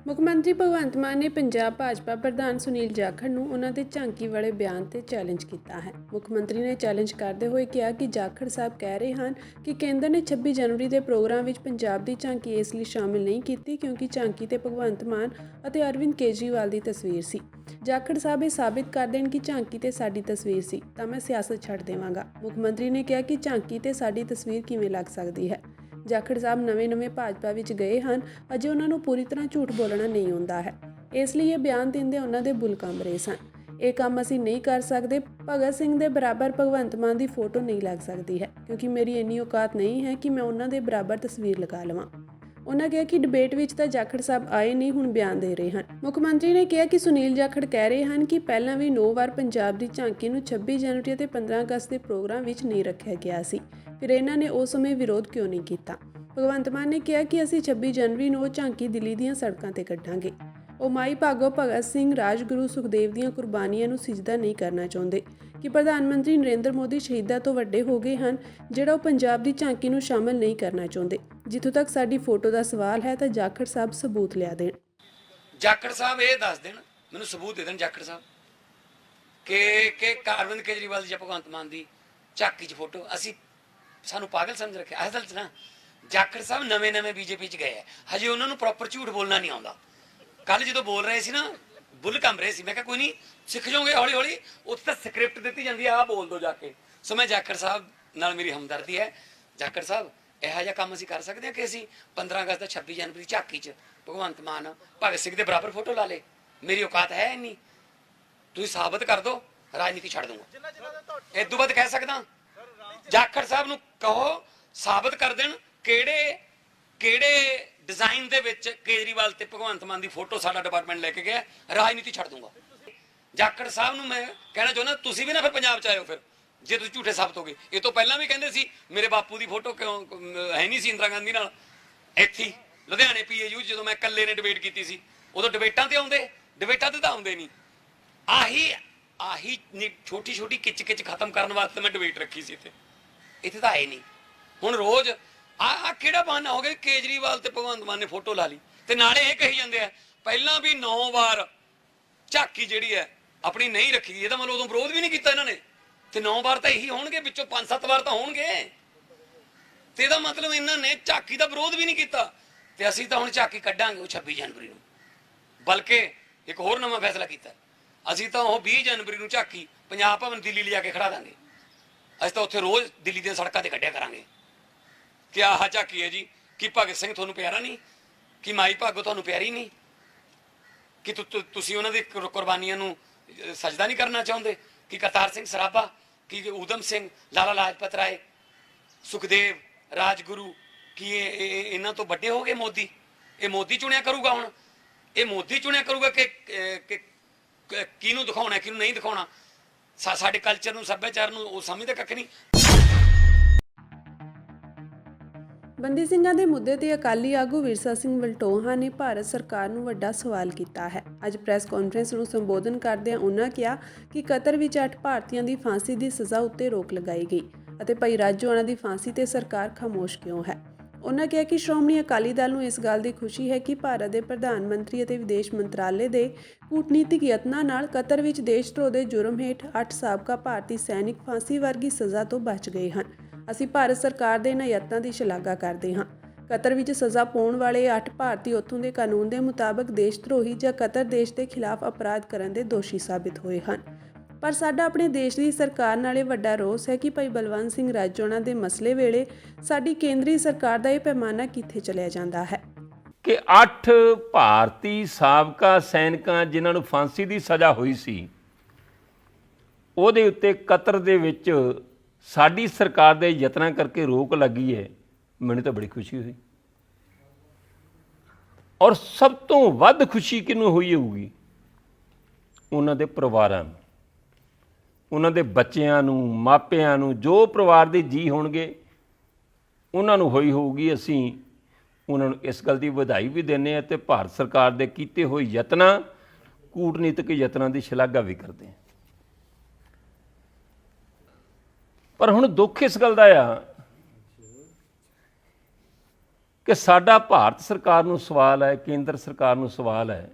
ਮੁੱਖ ਮੰਤਰੀ ਭਗਵੰਤ ਮਾਨ ਨੇ ਪੰਜਾਬ ਭਾਜਪਾ ਪ੍ਰਧਾਨ ਸੁਨੀਲ ਜਾਖੜ ਨੂੰ ਉਹਨਾਂ ਦੇ ਝਾਂਕੀ ਵਾਲੇ ਬਿਆਨ ਤੇ ਚੈਲੰਜ ਕੀਤਾ ਹੈ। ਮੁੱਖ ਮੰਤਰੀ ਨੇ ਚੈਲੰਜ ਕਰਦੇ ਹੋਏ ਕਿਹਾ ਕਿ ਜਾਖੜ ਸਾਹਿਬ ਕਹਿ ਰਹੇ ਹਨ ਕਿ ਕੇਂਦਰ ਨੇ 26 ਜਨਵਰੀ ਦੇ ਪ੍ਰੋਗਰਾਮ ਵਿੱਚ ਪੰਜਾਬ ਦੀ ਝਾਂਕੀ ਇਸ ਲਈ ਸ਼ਾਮਿਲ ਨਹੀਂ ਕੀਤੀ ਕਿਉਂਕਿ ਝਾਂਕੀ ਤੇ ਭਗਵੰਤ ਮਾਨ ਅਤੇ ਅਰਵਿੰਦ ਕੇਜਰੀਵਾਲ ਦੀ ਤਸਵੀਰ ਸੀ। ਜਾਖੜ ਸਾਹਿਬ ਇਹ ਸਾਬਿਤ ਕਰ ਦੇਣ ਕਿ ਝਾਂਕੀ ਤੇ ਸਾਡੀ ਤਸਵੀਰ ਸੀ ਤਾਂ ਮੈਂ ਸਿਆਸਤ ਛੱਡ ਦੇਵਾਂਗਾ। ਮੁੱਖ ਮੰਤਰੀ ਨੇ ਕਿਹਾ ਕਿ ਝਾਂਕੀ ਤੇ ਸਾਡੀ ਤਸਵੀਰ ਕਿਵੇਂ ਲੱਗ ਸਕਦੀ ਹੈ। ਜਾਖੜ ਸਾਹਿਬ ਨਵੇਂ ਭਾਜਪਾ ਵਿੱਚ ਗਏ ਹਨ, ਅਜੇ ਉਹਨਾਂ ਨੂੰ ਪੂਰੀ ਤਰ੍ਹਾਂ ਝੂਠ ਬੋਲਣਾ ਨਹੀਂ ਆਉਂਦਾ ਹੈ, ਇਸ ਲਈ ਇਹ ਬਿਆਨ ਦਿੰਦੇ ਉਹਨਾਂ ਦੇ ਬੁੱਲ ਕੰਬ ਰਹੇ ਸਨ। ਇਹ ਕੰਮ ਅਸੀਂ ਨਹੀਂ ਕਰ ਸਕਦੇ। ਭਗਤ ਸਿੰਘ ਦੇ ਬਰਾਬਰ ਭਗਵੰਤ ਮਾਨ ਦੀ ਫੋਟੋ ਨਹੀਂ ਲੱਗ ਸਕਦੀ ਹੈ ਕਿਉਂਕਿ ਮੇਰੀ ਇੰਨੀ ਔਕਾਤ ਨਹੀਂ ਹੈ ਕਿ ਮੈਂ ਉਹਨਾਂ ਦੇ ਬਰਾਬਰ ਤਸਵੀਰ ਲਗਾ ਲਵਾਂ। ਉਹਨਾਂ ਕਿਹਾ ਕਿ ਡਿਬੇਟ ਵਿੱਚ ਤਾਂ ਜਾਖੜ ਸਾਹਿਬ ਆਏ ਨਹੀਂ, ਹੁਣ ਬਿਆਨ ਦੇ ਰਹੇ ਹਨ। ਮੁੱਖ ਮੰਤਰੀ ਨੇ ਕਿਹਾ ਕਿ ਸੁਨੀਲ ਜਾਖੜ ਕਹਿ ਰਹੇ ਹਨ ਕਿ ਪਹਿਲਾਂ ਵੀ 9 ਵਾਰ ਪੰਜਾਬ ਦੀ ਝਾਂਕੀ ਨੂੰ 26 ਜਨਵਰੀ ਅਤੇ 15 ਅਗਸਤ ਦੇ ਪ੍ਰੋਗਰਾਮ ਵਿੱਚ ਨਹੀਂ ਰੱਖਿਆ ਗਿਆ ਸੀ, ਫਿਰ ਇਹਨਾਂ ਨੇ ਉਸ ਸਮੇਂ ਵਿਰੋਧ ਕਿਉਂ ਨਹੀਂ ਕੀਤਾ। ਭਗਵੰਤ ਮਾਨ ਨੇ ਕਿਹਾ ਕਿ ਅਸੀਂ 26 ਜਨਵਰੀ ਨੂੰ ਉਹ ਝਾਂਕੀ ਦਿੱਲੀ ਦੀਆਂ ਸੜਕਾਂ ਤੇ ਕੱਢਾਂਗੇ। ਉਹ ਮਾਈ ਭਾਗੋ ਭਗਤ ਸਿੰਘ, ਰਾਜਗੁਰੂ ਸੁਖਦੇਵ ਦੀਆਂ ਕੁਰਬਾਨੀਆਂ ਨੂੰ ਸਿਜਦਾ ਨਹੀਂ ਕਰਨਾ ਚਾਹੁੰਦੇ ਕਿ ਪ੍ਰਧਾਨ ਮੰਤਰੀ ਨਰਿੰਦਰ ਮੋਦੀ ਸ਼ਹੀਦਾਂ ਤੋਂ ਵੱਡੇ ਹੋ ਗਏ ਹਨ, ਜਿਹੜਾ ਉਹ ਪੰਜਾਬ ਦੀ ਝਾਂਕੀ ਨੂੰ ਸ਼ਾਮਲ ਨਹੀਂ ਕਰਨਾ ਚਾਹੁੰਦੇ। ਜਿੱਥੋਂ ਤੱਕ ਸਾਡੀ ਫੋਟੋ ਦਾ ਸਵਾਲ ਹੈ ਤਾਂ ਜਾਖੜ ਸਾਹਿਬ ਸਬੂਤ ਲਿਆ ਦੇਣ। ਜਾਖੜ ਸਾਹਿਬ ਇਹ ਦੱਸ ਦੇਣ, ਮੈਨੂੰ ਸਬੂਤ ਦੇ ਦੇਣ ਜਾਖੜ ਸਾਹਿਬ ਕਿ ਅਰਵਿੰਦ ਕੇਜਰੀਵਾਲ ਦੀ ਜਾਂ ਭਗਵੰਤ ਮਾਨ ਦੀ ਝਾਕੀ 'ਚ ਫੋਟੋ ਅਸੀਂ ਸਾਨੂੰ ਪਾਗਲ ਸਮਝ ਰੱਖਿਆ। ਅਸਲ 'ਚ ਨਾ ਜਾਖੜ ਸਾਹਿਬ ਨਵੇਂ ਬੀਜੇਪੀ 'ਚ ਗਏ ਹੈ, ਹਜੇ ਉਹਨਾਂ ਨੂੰ ਪ੍ਰੋਪਰ ਝੂਠ ਬੋਲਣਾ ਨਹੀਂ ਆਉਂਦਾ। ਕੱਲ ਜਦੋਂ ਬੋਲ ਰਹੇ ਸੀ ਨਾ, ਬੁੱਲ ਕੰਬ ਰਹੇ ਸੀ, ਮੈਂ ਕਿਹਾ ਕੋਈ ਨਹੀਂ ਸਿੱਖ ਜਾਓਗੇ ਹੌਲੀ ਹੌਲੀ, ਉੱਥੇ ਤਾਂ ਸਕ੍ਰਿਪਟ ਦਿੱਤੀ ਜਾਂਦੀ ਹੈ, ਆਹ ਬੋਲ ਦੋ ਜਾ ਕੇ। ਸੋ ਮੈਂ ਜਾਖੜ ਸਾਹਿਬ ਨਾਲ ਮੇਰੀ ਹਮਦਰਦੀ ਹੈ, ਜਾਖੜ ਸਾਹਿਬ ਇਹੋ ਜਿਹਾ ਕੰਮ ਅਸੀਂ ਕਰ ਸਕਦੇ ਹਾਂ ਕਿ ਅਸੀਂ 15 ਅਗਸਤ ਦਾ 26 ਜਨਵਰੀ ਝਾਕੀ 'ਚ ਭਗਵੰਤ ਮਾਨ ਭਗਤ ਸਿੰਘ ਦੇ ਬਰਾਬਰ ਫੋਟੋ ਲਾ ਲੇ? ਮੇਰੀ ਔਕਾਤ ਹੈ ਨਹੀਂ। ਤੁਸੀਂ ਸਾਬਤ ਕਰ ਦਿਓ, ਰਾਜਨੀਤੀ ਛੱਡ ਦੂੰਗਾ। ਇਸ ਤੋਂ ਬਾਅਦ ਕਹਿ ਸਕਦਾ ਜਾਖੜ ਸਾਹਿਬ ਨੂੰ ਕਹੋ ਸਾਬਤ ਕਰ ਦੇਣ ਕਿਹੜੇ ਡਿਜ਼ਾਈਨ ਦੇ ਵਿੱਚ ਕੇਜਰੀਵਾਲ ਤੇ ਭਗਵੰਤ ਮਾਨ ਦੀ ਫੋਟੋ ਸਾਡਾ ਡਿਪਾਰਟਮੈਂਟ ਲੈ ਕੇ ਗਿਆ, ਰਾਜਨੀਤੀ ਛੱਡ ਦੂੰਗਾ। ਜਾਖੜ ਸਾਹਿਬ ਨੂੰ ਮੈਂ ਕਹਿਣਾ ਚਾਹੁੰਦਾ ਤੁਸੀਂ ਵੀ ਨਾ ਫਿਰ ਪੰਜਾਬ 'ਚ ਆਇਓ ਫਿਰ, ਜੇ ਤੁਸੀਂ ਝੂਠੇ ਸਾਬਤ ਹੋ ਗਏ। ਇਹ ਤੋਂ ਪਹਿਲਾਂ ਵੀ ਕਹਿੰਦੇ ਸੀ ਮੇਰੇ ਬਾਪੂ ਦੀ ਫੋਟੋ ਕਿਉਂ ਹੈ ਨਹੀਂ ਸੀ ਇੰਦਰਾ ਗਾਂਧੀ ਨਾਲ। ਇੱਥੇ ਲੁਧਿਆਣੇ PAU ਜਦੋਂ ਮੈਂ ਇਕੱਲੇ ਨੇ ਡਿਬੇਟ ਕੀਤੀ ਸੀ, ਉਦੋਂ ਡਿਬੇਟਾਂ ਤੇ ਆਉਂਦੇ, ਡਿਬੇਟਾਂ ਤੇ ਤਾਂ ਆਉਂਦੇ ਨਹੀਂ। ਆਹੀ ਛੋਟੀ ਛੋਟੀ ਕਿਚ ਖਤਮ ਕਰਨ ਵਾਸਤੇ ਮੈਂ ਡਿਬੇਟ ਰੱਖੀ ਸੀ ਇੱਥੇ ਤਾਂ ਆਏ ਨਹੀਂ। ਹੁਣ ਰੋਜ਼ ਆ ਕਿਹੜਾ ਬਹਾਨਾ ਹੋ ਗਿਆ ਕੇਜਰੀਵਾਲ ਤੇ ਭਗਵੰਤ ਮਾਨ ਨੇ ਫੋਟੋ ਲਾ ਲਈ, ਤੇ ਨਾਲੇ ਇਹ ਕਹੀ ਜਾਂਦੇ ਆ ਪਹਿਲਾਂ ਵੀ 9 ਵਾਰ ਝਾਕੀ ਜਿਹੜੀ ਹੈ ਆਪਣੀ ਨਹੀਂ ਰੱਖੀ ਗਈ। ਇਹਦਾ ਮਤਲਬ ਉਦੋਂ ਵਿਰੋਧ ਵੀ ਨਹੀਂ ਕੀਤਾ ਇਹਨਾਂ ਨੇ, ਤੇ 9 ਵਾਰ ਤਾਂ ਇਹੀ ਹੋਣਗੇ, ਵਿੱਚੋਂ 5-7 ਵਾਰ ਤਾਂ ਹੋਣਗੇ। ਤੇ ਇਹਦਾ ਮਤਲਬ ਇਹਨਾਂ ਨੇ ਝਾਕੀ ਦਾ ਵਿਰੋਧ ਵੀ ਨਹੀਂ ਕੀਤਾ। ਤੇ ਅਸੀਂ ਤਾਂ ਹੁਣ ਝਾਕੀ ਕੱਢਾਂਗੇ ਉਹ 26 ਜਨਵਰੀ ਨੂੰ। ਬਲਕਿ ਇੱਕ ਹੋਰ ਨਵਾਂ ਫੈਸਲਾ ਕੀਤਾ, ਅਸੀਂ ਤਾਂ ਉਹ 20 ਜਨਵਰੀ ਨੂੰ ਝਾਕੀ ਪੰਜਾਬ ਭਵਨ ਦਿੱਲੀ ਲਿਜਾ ਕੇ ਖੜਾ ਦਾਂਗੇ। ਅਸੀਂ ਤਾਂ ਉੱਥੇ ਰੋਜ਼ ਦਿੱਲੀ ਦੀਆਂ ਸੜਕਾਂ ਤੇ ਕੱਢਿਆ ਕਰਾਂਗੇ ਕਿ ਆਹ ਝਾਕੀ ਹੈ ਜੀ। ਕਿ ਭਗਤ ਸਿੰਘ ਤੁਹਾਨੂੰ ਪਿਆਰਾ ਨਹੀਂ? ਕਿ ਮਾਈ ਭਾਗੋ ਤੁਹਾਨੂੰ ਪਿਆਰੀ ਨਹੀਂ? ਕਿ ਤੁਸੀਂ ਉਹਨਾਂ ਦੀ ਕੁਰਬਾਨੀਆਂ ਨੂੰ ਸਜਦਾ ਨਹੀਂ ਕਰਨਾ ਚਾਹੁੰਦੇ? ਕਿ ਕਰਤਾਰ ਸਿੰਘ ਸਰਾਭਾ, ਕਿ ਊਧਮ ਸਿੰਘ, ਲਾਲਾ ਲਾਜਪਤ ਰਾਏ, ਸੁਖਦੇਵ, ਰਾਜਗੁਰੂ, ਕਿ ਇਹਨਾਂ ਤੋਂ ਵੱਡੇ ਹੋ ਗਏ ਮੋਦੀ? ਇਹ ਮੋਦੀ ਚੁਣਿਆ ਕਰੂਗਾ ਹੁਣ? ਇਹ ਮੋਦੀ ਚੁਣਿਆ ਕਰੂਗਾ ਕਿ ਕਿਹਨੂੰ ਦਿਖਾਉਣਾ ਕਿਹਨੂੰ ਨਹੀਂ ਦਿਖਾਉਣਾ? ਸਾਡੇ ਕਲਚਰ ਨੂੰ, ਸੱਭਿਆਚਾਰ ਨੂੰ ਉਹ ਸਮਝਦੇ ਕੱਖ ਨਹੀਂ। ਬੰਦੀ ਸਿੰਘਾਂ ਦੇ ਮੁੱਦੇ ਤੇ ਅਕਾਲੀ ਆਗੂ ਵਿਰਸਾ ਸਿੰਘ ਵਲਟੋਹਾ ਨੇ ਭਾਰਤ ਸਰਕਾਰ ਨੂੰ ਵੱਡਾ ਸਵਾਲ ਕੀਤਾ ਹੈ। ਅੱਜ ਪ੍ਰੈਸ ਕਾਨਫਰੰਸ ਨੂੰ ਸੰਬੋਧਨ ਕਰਦਿਆਂ ਉਨ੍ਹਾਂ ਕਿਹਾ ਕਿ ਕਤਰ ਵਿੱਚ 8 ਭਾਰਤੀਆਂ ਦੀ ਫਾਂਸੀ ਦੀ ਸਜ਼ਾ ਉੱਤੇ ਰੋਕ ਲਗਾਈ ਗਈ ਅਤੇ ਭਾਈ ਰਾਜੂ ਉਹਨਾਂ ਦੀ ਫਾਂਸੀ ਤੇ ਸਰਕਾਰ ਖਾਮੋਸ਼ ਕਿਉਂ ਹੈ। ਉਨ੍ਹਾਂ ਕਿਹਾ ਕਿ ਸ਼੍ਰੋਮਣੀ ਅਕਾਲੀ ਦਲ ਨੂੰ ਇਸ ਗੱਲ ਦੀ ਖੁਸ਼ੀ ਹੈ ਕਿ ਭਾਰਤ ਦੇ ਪ੍ਰਧਾਨ ਮੰਤਰੀ ਅਤੇ ਵਿਦੇਸ਼ ਮੰਤਰਾਲੇ ਦੇ ਕੂਟਨੀਤਿਕ ਯਤਨਾਂ ਨਾਲ ਕਤਰ ਵਿੱਚ ਦੇਸ਼ ਧਰੋਹ ਦੇ ਜੁਰਮ ਹੇਠ 8 ਸਾਬਕਾ ਭਾਰਤੀ ਸੈਨਿਕ ਫਾਂਸੀ ਵਰਗੀ ਸਜ਼ਾ ਤੋਂ ਬਚ ਗਏ ਹਨ। ਅਸੀਂ ਭਾਰਤ ਸਰਕਾਰ ਦੇ ਇਹਨਾਂ ਯਤਨਾਂ ਦੀ ਸ਼ਲਾਘਾ ਕਰਦੇ ਹਾਂ। ਕਤਰ ਵਿੱਚ ਸਜ਼ਾ ਪਾਉਣ ਵਾਲੇ 8 ਭਾਰਤੀ ਉੱਥੋਂ ਦੇ ਕਾਨੂੰਨ ਦੇ ਮੁਤਾਬਕ ਦੇਸ਼ ਧਰੋਹੀ ਜਾਂ ਕਤਰ ਦੇਸ਼ ਦੇ ਖਿਲਾਫ ਅਪਰਾਧ ਕਰਨ ਦੇ ਦੋਸ਼ੀ ਸਾਬਿਤ ਹੋਏ ਹਨ। ਪਰ ਸਾਡਾ ਆਪਣੇ ਦੇਸ਼ ਦੀ ਸਰਕਾਰ ਨਾਲੇ ਵੱਡਾ ਰੋਸ ਹੈ ਕਿ ਭਾਈ ਬਲਵੰਤ ਸਿੰਘ ਰਾਜੋਣਾ ਦੇ ਮਸਲੇ ਵੇਲੇ ਸਾਡੀ ਕੇਂਦਰੀ ਸਰਕਾਰ ਦਾ ਇਹ ਪੈਮਾਨਾ ਕਿੱਥੇ ਚਲਿਆ ਜਾਂਦਾ ਹੈ ਕਿ 8 ਭਾਰਤੀ ਸਾਬਕਾ ਸੈਨਿਕਾਂ ਜਿਨ੍ਹਾਂ ਨੂੰ ਫਾਂਸੀ ਦੀ ਸਜ਼ਾ ਹੋਈ ਸੀ, ਉਹਦੇ ਉੱਤੇ ਕਤਰ ਦੇ ਵਿੱਚ ਸਾਡੀ ਸਰਕਾਰ ਦੇ ਯਤਨਾਂ ਕਰਕੇ ਰੋਕ ਲੱਗੀ ਹੈ। ਮੈਨੂੰ ਤਾਂ ਬੜੀ ਖੁਸ਼ੀ ਹੋਈ। ਔਰ ਸਭ ਤੋਂ ਵੱਧ ਖੁਸ਼ੀ ਕਿਹਨੂੰ ਹੋਈ ਹੋਊਗੀ? ਉਹਨਾਂ ਦੇ ਪਰਿਵਾਰਾਂ ਨੂੰ, ਉਹਨਾਂ ਦੇ ਬੱਚਿਆਂ ਨੂੰ, ਮਾਪਿਆਂ ਨੂੰ, ਜੋ ਪਰਿਵਾਰ ਦੇ ਜੀਅ ਹੋਣਗੇ ਉਹਨਾਂ ਨੂੰ ਹੋਈ ਹੋਊਗੀ। ਅਸੀਂ ਉਹਨਾਂ ਨੂੰ ਇਸ ਗੱਲ ਦੀ ਵਧਾਈ ਵੀ ਦਿੰਦੇ ਹਾਂ ਅਤੇ ਭਾਰਤ ਸਰਕਾਰ ਦੇ ਕੀਤੇ ਹੋਏ ਯਤਨਾਂ, ਕੂਟਨੀਤਿਕ ਯਤਨਾਂ ਦੀ ਸ਼ਲਾਘਾ ਵੀ ਕਰਦੇ ਹਾਂ। ਪਰ ਹੁਣ ਦੁੱਖ ਇਸ ਗੱਲ ਦਾ ਆ ਕਿ ਸਾਡਾ ਭਾਰਤ ਸਰਕਾਰ ਨੂੰ ਸਵਾਲ ਹੈ, ਕੇਂਦਰ ਸਰਕਾਰ ਨੂੰ ਸਵਾਲ ਹੈ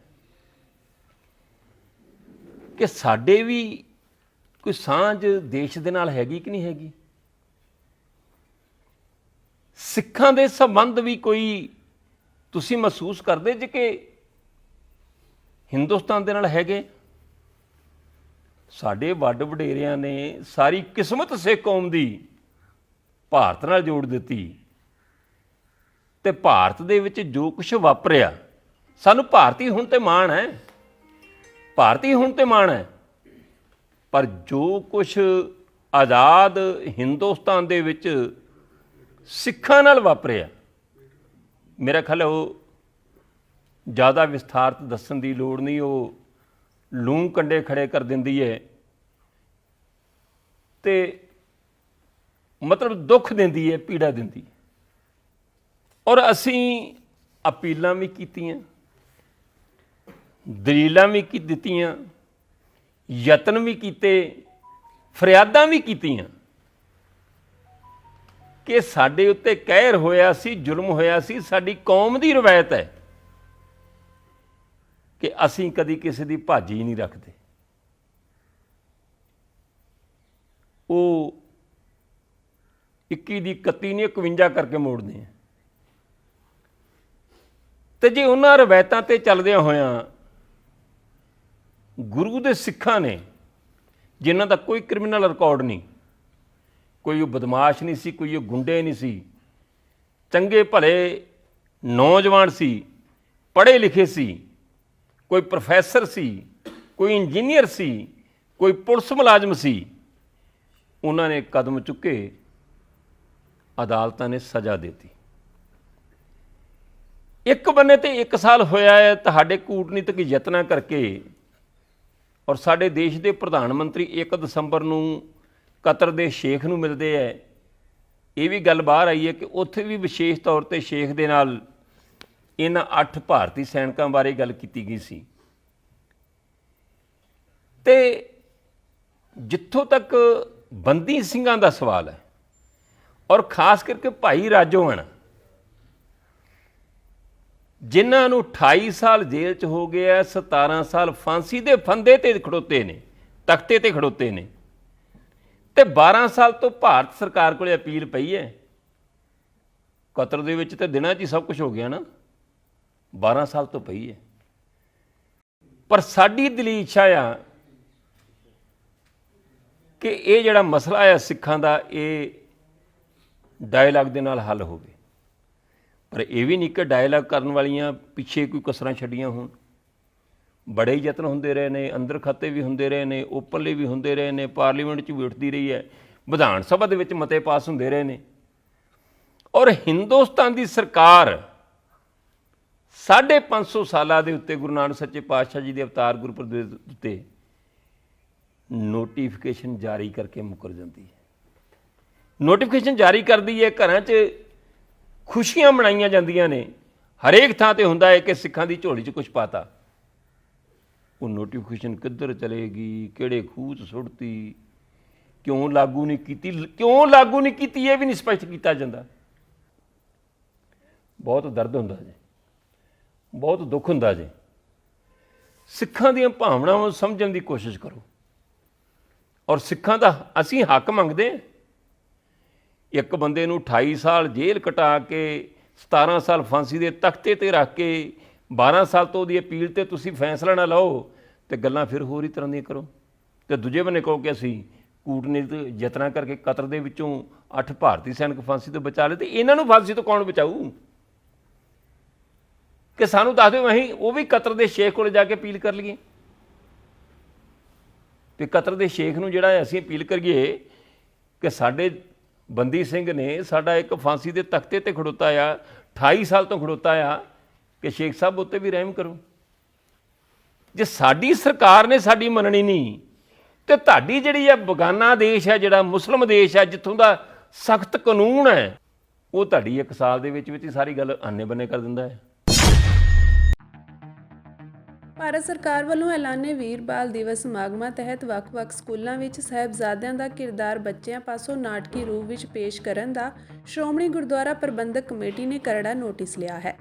ਕਿ ਸਾਡੇ ਵੀ ਕੋਈ ਸਾਂਝ ਦੇਸ਼ ਦੇ ਨਾਲ ਹੈਗੀ ਕਿ ਨਹੀਂ ਹੈਗੀ? ਸਿੱਖਾਂ ਦੇ ਸੰਬੰਧ ਵੀ ਕੋਈ ਤੁਸੀਂ ਮਹਿਸੂਸ ਕਰਦੇ ਜੇ ਕਿ ਹਿੰਦੁਸਤਾਨ ਦੇ ਨਾਲ ਹੈਗੇ? ਸਾਡੇ ਵੱਡ ਵਡੇਰਿਆਂ ਨੇ ਸਾਰੀ ਕਿਸਮਤ ਸਿੱਖ ਕੌਮ ਦੀ ਭਾਰਤ ਨਾਲ ਜੋੜ ਦਿੱਤੀ ਤੇ ਭਾਰਤ ਦੇ ਵਿੱਚ ਜੋ ਕੁਝ ਵਾਪਰਿਆ, ਸਾਨੂੰ ਭਾਰਤੀ ਹੁਣ ਤੇ ਮਾਣ ਹੈ, ਭਾਰਤੀ ਹੁਣ ਤੇ ਮਾਣ ਹੈ। ਪਰ ਜੋ ਕੁਝ ਆਜ਼ਾਦ ਹਿੰਦੁਸਤਾਨ ਦੇ ਵਿੱਚ ਸਿੱਖਾਂ ਨਾਲ ਵਾਪਰਿਆ, ਮੇਰਾ ਖਿਆਲ ਉਹ ਜ਼ਿਆਦਾ ਵਿਸਥਾਰਤ ਦੱਸਣ ਦੀ ਲੋੜ ਨਹੀਂ। ਉਹ ਲੂੰ ਕੰਡੇ ਖੜੇ ਕਰ ਦਿੰਦੀ ਹੈ ਤੇ ਮਤਲਬ ਦੁੱਖ ਦਿੰਦੀ ਹੈ, ਪੀੜਾ ਦਿੰਦੀ ਹੈ। ਔਰ ਅਸੀਂ ਅਪੀਲਾਂ ਵੀ ਕੀਤੀਆਂ, ਦਲੀਲਾਂ ਵੀ ਦਿੱਤੀਆਂ, ਯਤਨ ਵੀ ਕੀਤੇ, ਫਰਿਆਦਾਂ ਵੀ ਕੀਤੀਆਂ ਕਿ ਸਾਡੇ ਉੱਤੇ ਕਹਿਰ ਹੋਇਆ ਸੀ, ਜ਼ੁਲਮ ਹੋਇਆ ਸੀ। ਸਾਡੀ ਕੌਮ ਦੀ ਰਵਾਇਤ ਹੈ ਕਿ ਅਸੀਂ ਕਦੀ ਕਿਸੇ ਦੀ ਭਾਜੀ ਨਹੀਂ ਰੱਖਦੇ। ਉਹ 21 ਦੀ 31 ਨਹੀਂ 51 ਕਰਕੇ ਮੋੜਦੇ ਆ। ਤੇ ਜੇ ਉਹਨਾਂ ਰਵਾਇਤਾਂ ਤੇ ਚੱਲਦਿਆਂ ਹੋਇਆਂ ਗੁਰੂ ਦੇ ਸਿੱਖਾਂ ਨੇ, ਜਿਨ੍ਹਾਂ ਦਾ ਕੋਈ ਕ੍ਰਿਮੀਨਲ ਰਿਕਾਰਡ ਨਹੀਂ, ਕੋਈ ਉਹ ਬਦਮਾਸ਼ ਨਹੀਂ ਸੀ, ਕੋਈ ਉਹ ਗੁੰਡੇ ਨਹੀਂ ਸੀ, ਚੰਗੇ ਭਲੇ ਨੌਜਵਾਨ ਸੀ, ਪੜ੍ਹੇ ਲਿਖੇ ਸੀ, ਕੋਈ ਪ੍ਰੋਫੈਸਰ ਸੀ, ਕੋਈ ਇੰਜੀਨੀਅਰ ਸੀ, ਕੋਈ ਪੁਲਿਸ ਮੁਲਾਜ਼ਮ ਸੀ। ਉਹਨਾਂ ਨੇ ਕਦਮ ਚੁੱਕੇ, ਅਦਾਲਤਾਂ ਨੇ ਸਜ਼ਾ ਦਿੱਤੀ। ਇੱਕ ਬੰਨੇ ਤੇ 1 ਸਾਲ ਹੋਇਆ ਹੈ ਤੁਹਾਡੇ ਕੂਟਨੀਤਿਕ ਯਤਨਾਂ ਕਰਕੇ, ਔਰ ਸਾਡੇ ਦੇਸ਼ ਦੇ ਪ੍ਰਧਾਨ ਮੰਤਰੀ 1 ਦਸੰਬਰ ਨੂੰ ਕਤਰ ਦੇ ਸ਼ੇਖ ਨੂੰ ਮਿਲਦੇ ਹੈ। ਇਹ ਵੀ ਗੱਲ ਬਾਹਰ ਆਈ ਹੈ ਕਿ ਉੱਥੇ ਵੀ ਵਿਸ਼ੇਸ਼ ਤੌਰ ਤੇ ਸ਼ੇਖ ਦੇ ਨਾਲ ਇਹਨਾਂ 8 ਭਾਰਤੀ ਸੈਨਿਕਾਂ ਬਾਰੇ ਗੱਲ ਕੀਤੀ ਗਈ ਸੀ। ਤੇ ਜਿੱਥੋਂ ਤੱਕ ਬੰਦੀ ਸਿੰਘਾਂ ਦਾ ਸਵਾਲ ਹੈ, ਔਰ ਖਾਸ ਕਰਕੇ ਭਾਈ ਰਾਜੋਆਣਾ, ਜਿਨ੍ਹਾਂ ਨੂੰ 28 ਸਾਲ ਜੇਲ੍ਹ 'ਚ ਹੋ ਗਿਆ, 17 ਸਾਲ ਫਾਂਸੀ ਦੇ ਫੰਦੇ ਤੇ ਖੜੋਤੇ ਨੇ, ਤਖਤੇ ਤੇ ਖੜੋਤੇ ਨੇ, ਤੇ 12 ਸਾਲ ਤੋਂ ਭਾਰਤ ਸਰਕਾਰ ਕੋਲੇ ਅਪੀਲ ਪਈ ਹੈ। ਕਤਰ ਦੇ ਵਿੱਚ ਤੇ ਦਿਨਾਂ 'ਚ ਹੀ ਸਭ ਕੁਝ ਹੋ ਗਿਆ ਨਾ, 12 ਸਾਲ ਤੋਂ ਪਈ ਹੈ। ਪਰ ਸਾਡੀ ਦਿਲੀ ਇੱਛਾ ਆ ਕਿ ਇਹ ਜਿਹੜਾ ਮਸਲਾ ਆ ਸਿੱਖਾਂ ਦਾ, ਇਹ ਡਾਇਲਾਗ ਦੇ ਨਾਲ ਹੱਲ ਹੋਵੇ। ਪਰ ਇਹ ਵੀ ਨਹੀਂ ਕਿ ਡਾਇਲਾਗ ਕਰਨ ਵਾਲੀਆਂ ਪਿੱਛੇ ਕੋਈ ਕਸਰਾਂ ਛੱਡੀਆਂ ਹੋਣ। ਬੜੇ ਯਤਨ ਹੁੰਦੇ ਰਹੇ ਨੇ, ਅੰਦਰ ਖਾਤੇ ਵੀ ਹੁੰਦੇ ਰਹੇ ਨੇ, ਓਪਨਲੀ ਵੀ ਹੁੰਦੇ ਰਹੇ ਨੇ, ਪਾਰਲੀਮੈਂਟ 'ਚ ਵੀ ਉੱਠਦੀ ਰਹੀ ਹੈ, ਵਿਧਾਨ ਸਭਾ ਦੇ ਵਿੱਚ ਮਤੇ ਪਾਸ ਹੁੰਦੇ ਰਹੇ ਨੇ। ਔਰ ਹਿੰਦੁਸਤਾਨ ਦੀ ਸਰਕਾਰ 550 ਸਾਲਾਂ ਦੇ ਉੱਤੇ ਗੁਰੂ ਨਾਨਕ ਸੱਚੇ ਪਾਤਸ਼ਾਹ ਜੀ ਦੇ ਅਵਤਾਰ ਗੁਰਪੁਰਬ ਦੇ ਉੱਤੇ ਨੋਟੀਫਿਕੇਸ਼ਨ ਜਾਰੀ ਕਰਕੇ ਮੁੱਕਰ ਜਾਂਦੀ ਹੈ। ਨੋਟੀਫਿਕੇਸ਼ਨ ਜਾਰੀ ਕਰਦੀ ਹੈ, ਘਰਾਂ 'ਚ ਖੁਸ਼ੀਆਂ ਮਨਾਈਆਂ ਜਾਂਦੀਆਂ ਨੇ, ਹਰੇਕ ਥਾਂ ਤੇ ਹੁੰਦਾ ਹੈ ਕਿ ਸਿੱਖਾਂ ਦੀ ਝੋਲੀ 'ਚ ਕੁਛ ਪਾਤਾ। ਉਹ ਨੋਟੀਫਿਕੇਸ਼ਨ ਕਿੱਧਰ ਚਲੇਗੀ, ਕਿਹੜੇ ਖੂਹ 'ਚ ਸੁੱਟਤੀ, ਕਿਉਂ ਲਾਗੂ ਨਹੀਂ ਕੀਤੀ, ਇਹ ਵੀ ਨਹੀਂ ਸਪਸ਼ਟ ਕੀਤਾ ਜਾਂਦਾ। ਬਹੁਤ ਦਰਦ ਹੁੰਦਾ ਜੀ, ਬਹੁਤ ਦੁੱਖ ਹੁੰਦਾ ਜੀ। ਸਿੱਖਾਂ ਦੀਆਂ ਭਾਵਨਾਵਾਂ ਨੂੰ ਸਮਝਣ ਦੀ ਕੋਸ਼ਿਸ਼ ਕਰੋ, ਔਰ ਸਿੱਖਾਂ ਦਾ ਅਸੀਂ ਹੱਕ ਮੰਗਦੇ ਹਾਂ। ਇੱਕ ਬੰਦੇ ਨੂੰ 28 ਸਾਲ ਜੇਲ੍ਹ ਕਟਾ ਕੇ, 17 ਸਾਲ ਫਾਂਸੀ ਦੇ ਤਖਤੇ ਤੇ ਰੱਖ ਕੇ, 12 ਸਾਲ ਤੋਂ ਉਹਦੀ ਅਪੀਲ ਤੇ ਤੁਸੀਂ ਫੈਸਲਾ ਨਾ ਲਓ ਤੇ ਗੱਲਾਂ ਫਿਰ ਹੋਰ ਹੀ ਤਰ੍ਹਾਂ ਦੀਆਂ ਕਰੋ। ਤੇ ਦੂਜੇ ਬੰਨੇ ਕਹੋ ਕਿ ਅਸੀਂ ਕੂਟਨੀਤਿਕ ਯਤਨਾਂ ਕਰਕੇ ਕਤਰ ਦੇ ਵਿੱਚੋਂ 8 ਭਾਰਤੀ ਸੈਨਿਕ ਫਾਂਸੀ ਤੋਂ ਬਚਾ ਲਏ, ਤੇ ਇਹਨਾਂ ਨੂੰ ਫਾਂਸੀ ਤੋਂ ਕੌਣ ਬਚਾਊ? ਕਿ ਸਾਨੂੰ ਦੱਸ ਦਿਓ, ਅਸੀਂ ਉਹ ਵੀ ਕਤਰ ਦੇ ਸ਼ੇਖ ਕੋਲ ਜਾ ਕੇ ਅਪੀਲ ਕਰ ਲਈਏ। ਤੇ ਕਤਰ ਦੇ ਸ਼ੇਖ ਨੂੰ ਜਿਹੜਾ ਅਸੀਂ ਅਪੀਲ ਕਰੀਏ ਕਿ ਸਾਡੇ ਬੰਦੀ ਸਿੰਘ ਨੇ ਸਾਡਾ ਇੱਕ ਫਾਂਸੀ ਦੇ ਤਖਤੇ ਤੇ ਖੜੋਤਾ ਆ, 28 ਸਾਲ ਤੋਂ ਖੜੋਤਾ ਆ, ਕਿ ਸ਼ੇਖ ਸਾਹਿਬ ਉੱਤੇ ਵੀ ਰਹਿਮ ਕਰੋ। ਜੇ ਸਾਡੀ ਸਰਕਾਰ ਨੇ ਸਾਡੀ ਮੰਨਣੀ ਨਹੀਂ, ਤੇ ਤੁਹਾਡੀ ਜਿਹੜੀ ਆ ਬਗਾਨਾ ਦੇਸ਼ ਹੈ, ਜਿਹੜਾ ਮੁਸਲਿਮ ਦੇਸ਼ ਹੈ, ਜਿੱਥੋਂ ਦਾ ਸਖਤ ਕਾਨੂੰਨ ਹੈ, ਉਹ ਤੁਹਾਡੀ 1 ਸਾਲ ਦੇ ਵਿੱਚ ਹੀ ਸਾਰੀ ਗੱਲ ਆਨੇ ਬੰਨੇ ਕਰ ਦਿੰਦਾ ਹੈ। ਭਾਰਤ ਸਰਕਾਰ ਵੱਲੋਂ ਐਲਾਨੇ ਵੀਰ ਬਾਲ ਦਿਵਸ ਸਮਾਗਮਾਂ ਤਹਿਤ ਵੱਖ-ਵੱਖ ਸਕੂਲਾਂ ਵਿੱਚ ਸਾਹਿਬਜ਼ਾਦਿਆਂ ਦਾ ਕਿਰਦਾਰ ਬੱਚਿਆਂ ਪਾਸੋਂ ਨਾਟਕੀ ਰੂਪ ਵਿੱਚ ਪੇਸ਼ ਕਰਨ ਦਾ ਸ਼੍ਰੋਮਣੀ ਗੁਰਦੁਆਰਾ ਪ੍ਰਬੰਧਕ ਕਮੇਟੀ ਨੇ ਕਰੜਾ ਨੋਟਿਸ ਲਿਆ ਹੈ।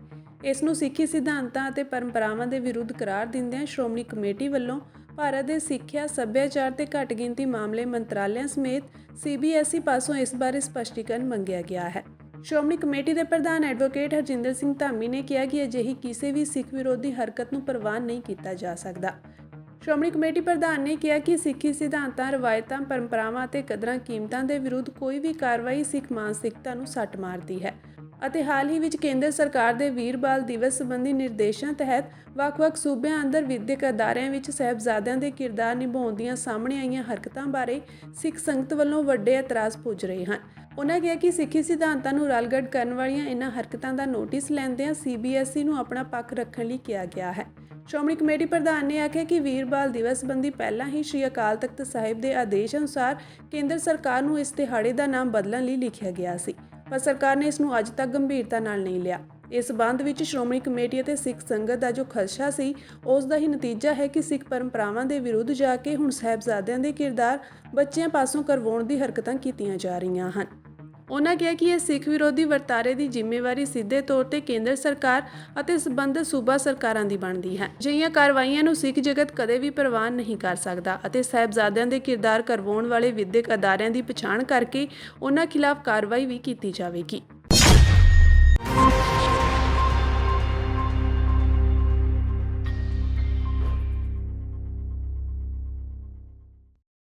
ਇਸ ਨੂੰ ਸਿੱਖੀ ਸਿਧਾਂਤਾਂ ਅਤੇ ਪਰੰਪਰਾਵਾਂ ਦੇ ਵਿਰੁੱਧ ਕਰਾਰ ਦਿੰਦਿਆਂ ਸ਼੍ਰੋਮਣੀ ਕਮੇਟੀ ਵੱਲੋਂ ਭਾਰਤ ਦੇ ਸਿੱਖਿਆ, ਸੱਭਿਆਚਾਰ ਤੇ ਘੱਟ ਗਿਣਤੀ ਮਾਮਲੇ ਮੰਤਰਾਲਿਆਂ ਸਮੇਤ CBSE ਪਾਸੋਂ ਇਸ ਬਾਰੇ ਸਪਸ਼ਟੀਕਰਨ ਮੰਗਿਆ ਗਿਆ ਹੈ। ਸ਼੍ਰੋਮਣੀ ਕਮੇਟੀ ਦੇ ਪ੍ਰਧਾਨ ਐਡਵੋਕੇਟ ਹਰਜਿੰਦਰ ਸਿੰਘ ਧਾਮੀ ਨੇ ਕਿਹਾ ਕਿ ਅਜਿਹੀ ਕਿਸੇ ਵੀ ਸਿੱਖ ਵਿਰੋਧੀ ਹਰਕਤ ਨੂੰ ਪ੍ਰਵਾਨ ਨਹੀਂ ਕੀਤਾ ਜਾ ਸਕਦਾ। ਸ਼੍ਰੋਮਣੀ ਕਮੇਟੀ ਪ੍ਰਧਾਨ ਨੇ ਕਿਹਾ ਕਿ ਸਿੱਖੀ ਸਿਧਾਂਤਾਂ, ਰਵਾਇਤਾਂ, ਪਰੰਪਰਾਵਾਂ ਅਤੇ ਕਦਰਾਂ ਕੀਮਤਾਂ ਦੇ ਵਿਰੁੱਧ ਕੋਈ ਵੀ ਕਾਰਵਾਈ ਸਿੱਖ ਮਾਨਸਿਕਤਾ ਨੂੰ ਸੱਟ ਮਾਰਦੀ ਹੈ ਅਤੇ ਹਾਲ ਹੀ ਵਿੱਚ ਕੇਂਦਰ ਸਰਕਾਰ ਦੇ ਵੀਰ ਬਾਲ ਦਿਵਸ ਸੰਬੰਧੀ ਨਿਰਦੇਸ਼ਾਂ ਤਹਿਤ ਵੱਖ-ਵੱਖ ਸੂਬਿਆਂ ਅੰਦਰ ਵਿਦਿਅਕ ਅਦਾਰਿਆਂ ਵਿੱਚ ਸਾਹਿਬਜ਼ਾਦਿਆਂ ਦੇ ਕਿਰਦਾਰ ਨਿਭਾਉਣ ਦੀਆਂ ਸਾਹਮਣੇ ਆਈਆਂ ਹਰਕਤਾਂ ਬਾਰੇ ਸਿੱਖ ਸੰਗਤ ਵੱਲੋਂ ਵੱਡੇ ਇਤਰਾਜ਼ ਪੁੱਜ ਰਹੇ ਹਨ। ਉਨ੍ਹਾਂ ਕਿਹਾ ਕਿ ਸਿੱਖੀ ਸਿਧਾਂਤਾਂ ਨੂੰ ਰਲਗੱਡ ਕਰਨ ਵਾਲੀਆਂ ਇਨ੍ਹਾਂ ਹਰਕਤਾਂ ਦਾ ਨੋਟਿਸ ਲੈਂਦਿਆਂ CBSE ਨੂੰ ਆਪਣਾ ਪੱਖ ਰੱਖਣ ਲਈ ਕਿਹਾ ਗਿਆ ਹੈ। ਸ਼੍ਰੋਮਣੀ ਕਮੇਟੀ ਪ੍ਰਧਾਨ ਨੇ ਆਖਿਆ ਕਿ ਵੀਰ ਬਾਲ ਦਿਵਸ ਸੰਬੰਧੀ ਪਹਿਲਾਂ ਹੀ ਸ਼੍ਰੀ ਅਕਾਲ ਤਖਤ ਸਾਹਿਬ ਦੇ ਆਦੇਸ਼ ਅਨੁਸਾਰ ਕੇਂਦਰ ਸਰਕਾਰ ਨੂੰ ਇਸ ਦਿਹਾੜੇ ਦਾ ਨਾਮ ਬਦਲਣ ਲਈ ਲਿਖਿਆ ਗਿਆ ਸੀ, ਪਰ ਸਰਕਾਰ ਨੇ ਇਸ ਨੂੰ ਅੱਜ ਤੱਕ ਗੰਭੀਰਤਾ ਨਾਲ ਨਹੀਂ ਲਿਆ। ਇਸ ਸੰਬੰਧ ਵਿੱਚ ਸ਼੍ਰੋਮਣੀ ਕਮੇਟੀ ਅਤੇ ਸਿੱਖ ਸੰਗਤ ਦਾ ਜੋ ਖਦਸ਼ਾ ਸੀ, ਉਸ ਦਾ ਹੀ ਨਤੀਜਾ ਹੈ ਕਿ ਸਿੱਖ ਪਰੰਪਰਾਵਾਂ ਦੇ ਵਿਰੁੱਧ ਜਾ ਕੇ ਹੁਣ ਸਾਹਿਬਜ਼ਾਦਿਆਂ ਦੇ ਕਿਰਦਾਰ ਬੱਚਿਆਂ ਪਾਸੋਂ ਕਰਵਾਉਣ ਦੀ ਹਰਕਤਾਂ ਕੀਤੀਆਂ ਜਾ ਰਹੀਆਂ ਹਨ। ਉਨ੍ਹਾਂ ਕਿਹਾ ਕਿ ਇਹ ਸਿੱਖ ਵਿਰੋਧੀ ਵਰਤਾਰੇ ਦੀ ਜ਼ਿੰਮੇਵਾਰੀ ਸਿੱਧੇ ਤੌਰ ਤੇ ਕੇਂਦਰ ਸਰਕਾਰ ਅਤੇ ਸੰਬੰਧਿਤ ਸੂਬਾ ਸਰਕਾਰਾਂ ਦੀ ਬਣਦੀ ਹੈ। ਅਜਿਹੀਆਂ ਕਾਰਵਾਈਆਂ ਨੂੰ ਸਿੱਖ ਜਗਤ ਕਦੇ ਵੀ ਪ੍ਰਵਾਨ ਨਹੀਂ ਕਰ ਸਕਦਾ ਅਤੇ ਸਾਹਿਬਜ਼ਾਦਿਆਂ ਦੇ ਕਿਰਦਾਰ ਕਰਵਾਉਣ ਵਾਲੇ ਵਿਦਿਅਕ ਅਦਾਰਿਆਂ ਦੀ ਪਛਾਣ ਕਰਕੇ ਉਨ੍ਹਾਂ ਖਿਲਾਫ ਕਾਰਵਾਈ ਵੀ ਕੀਤੀ ਜਾਵੇਗੀ।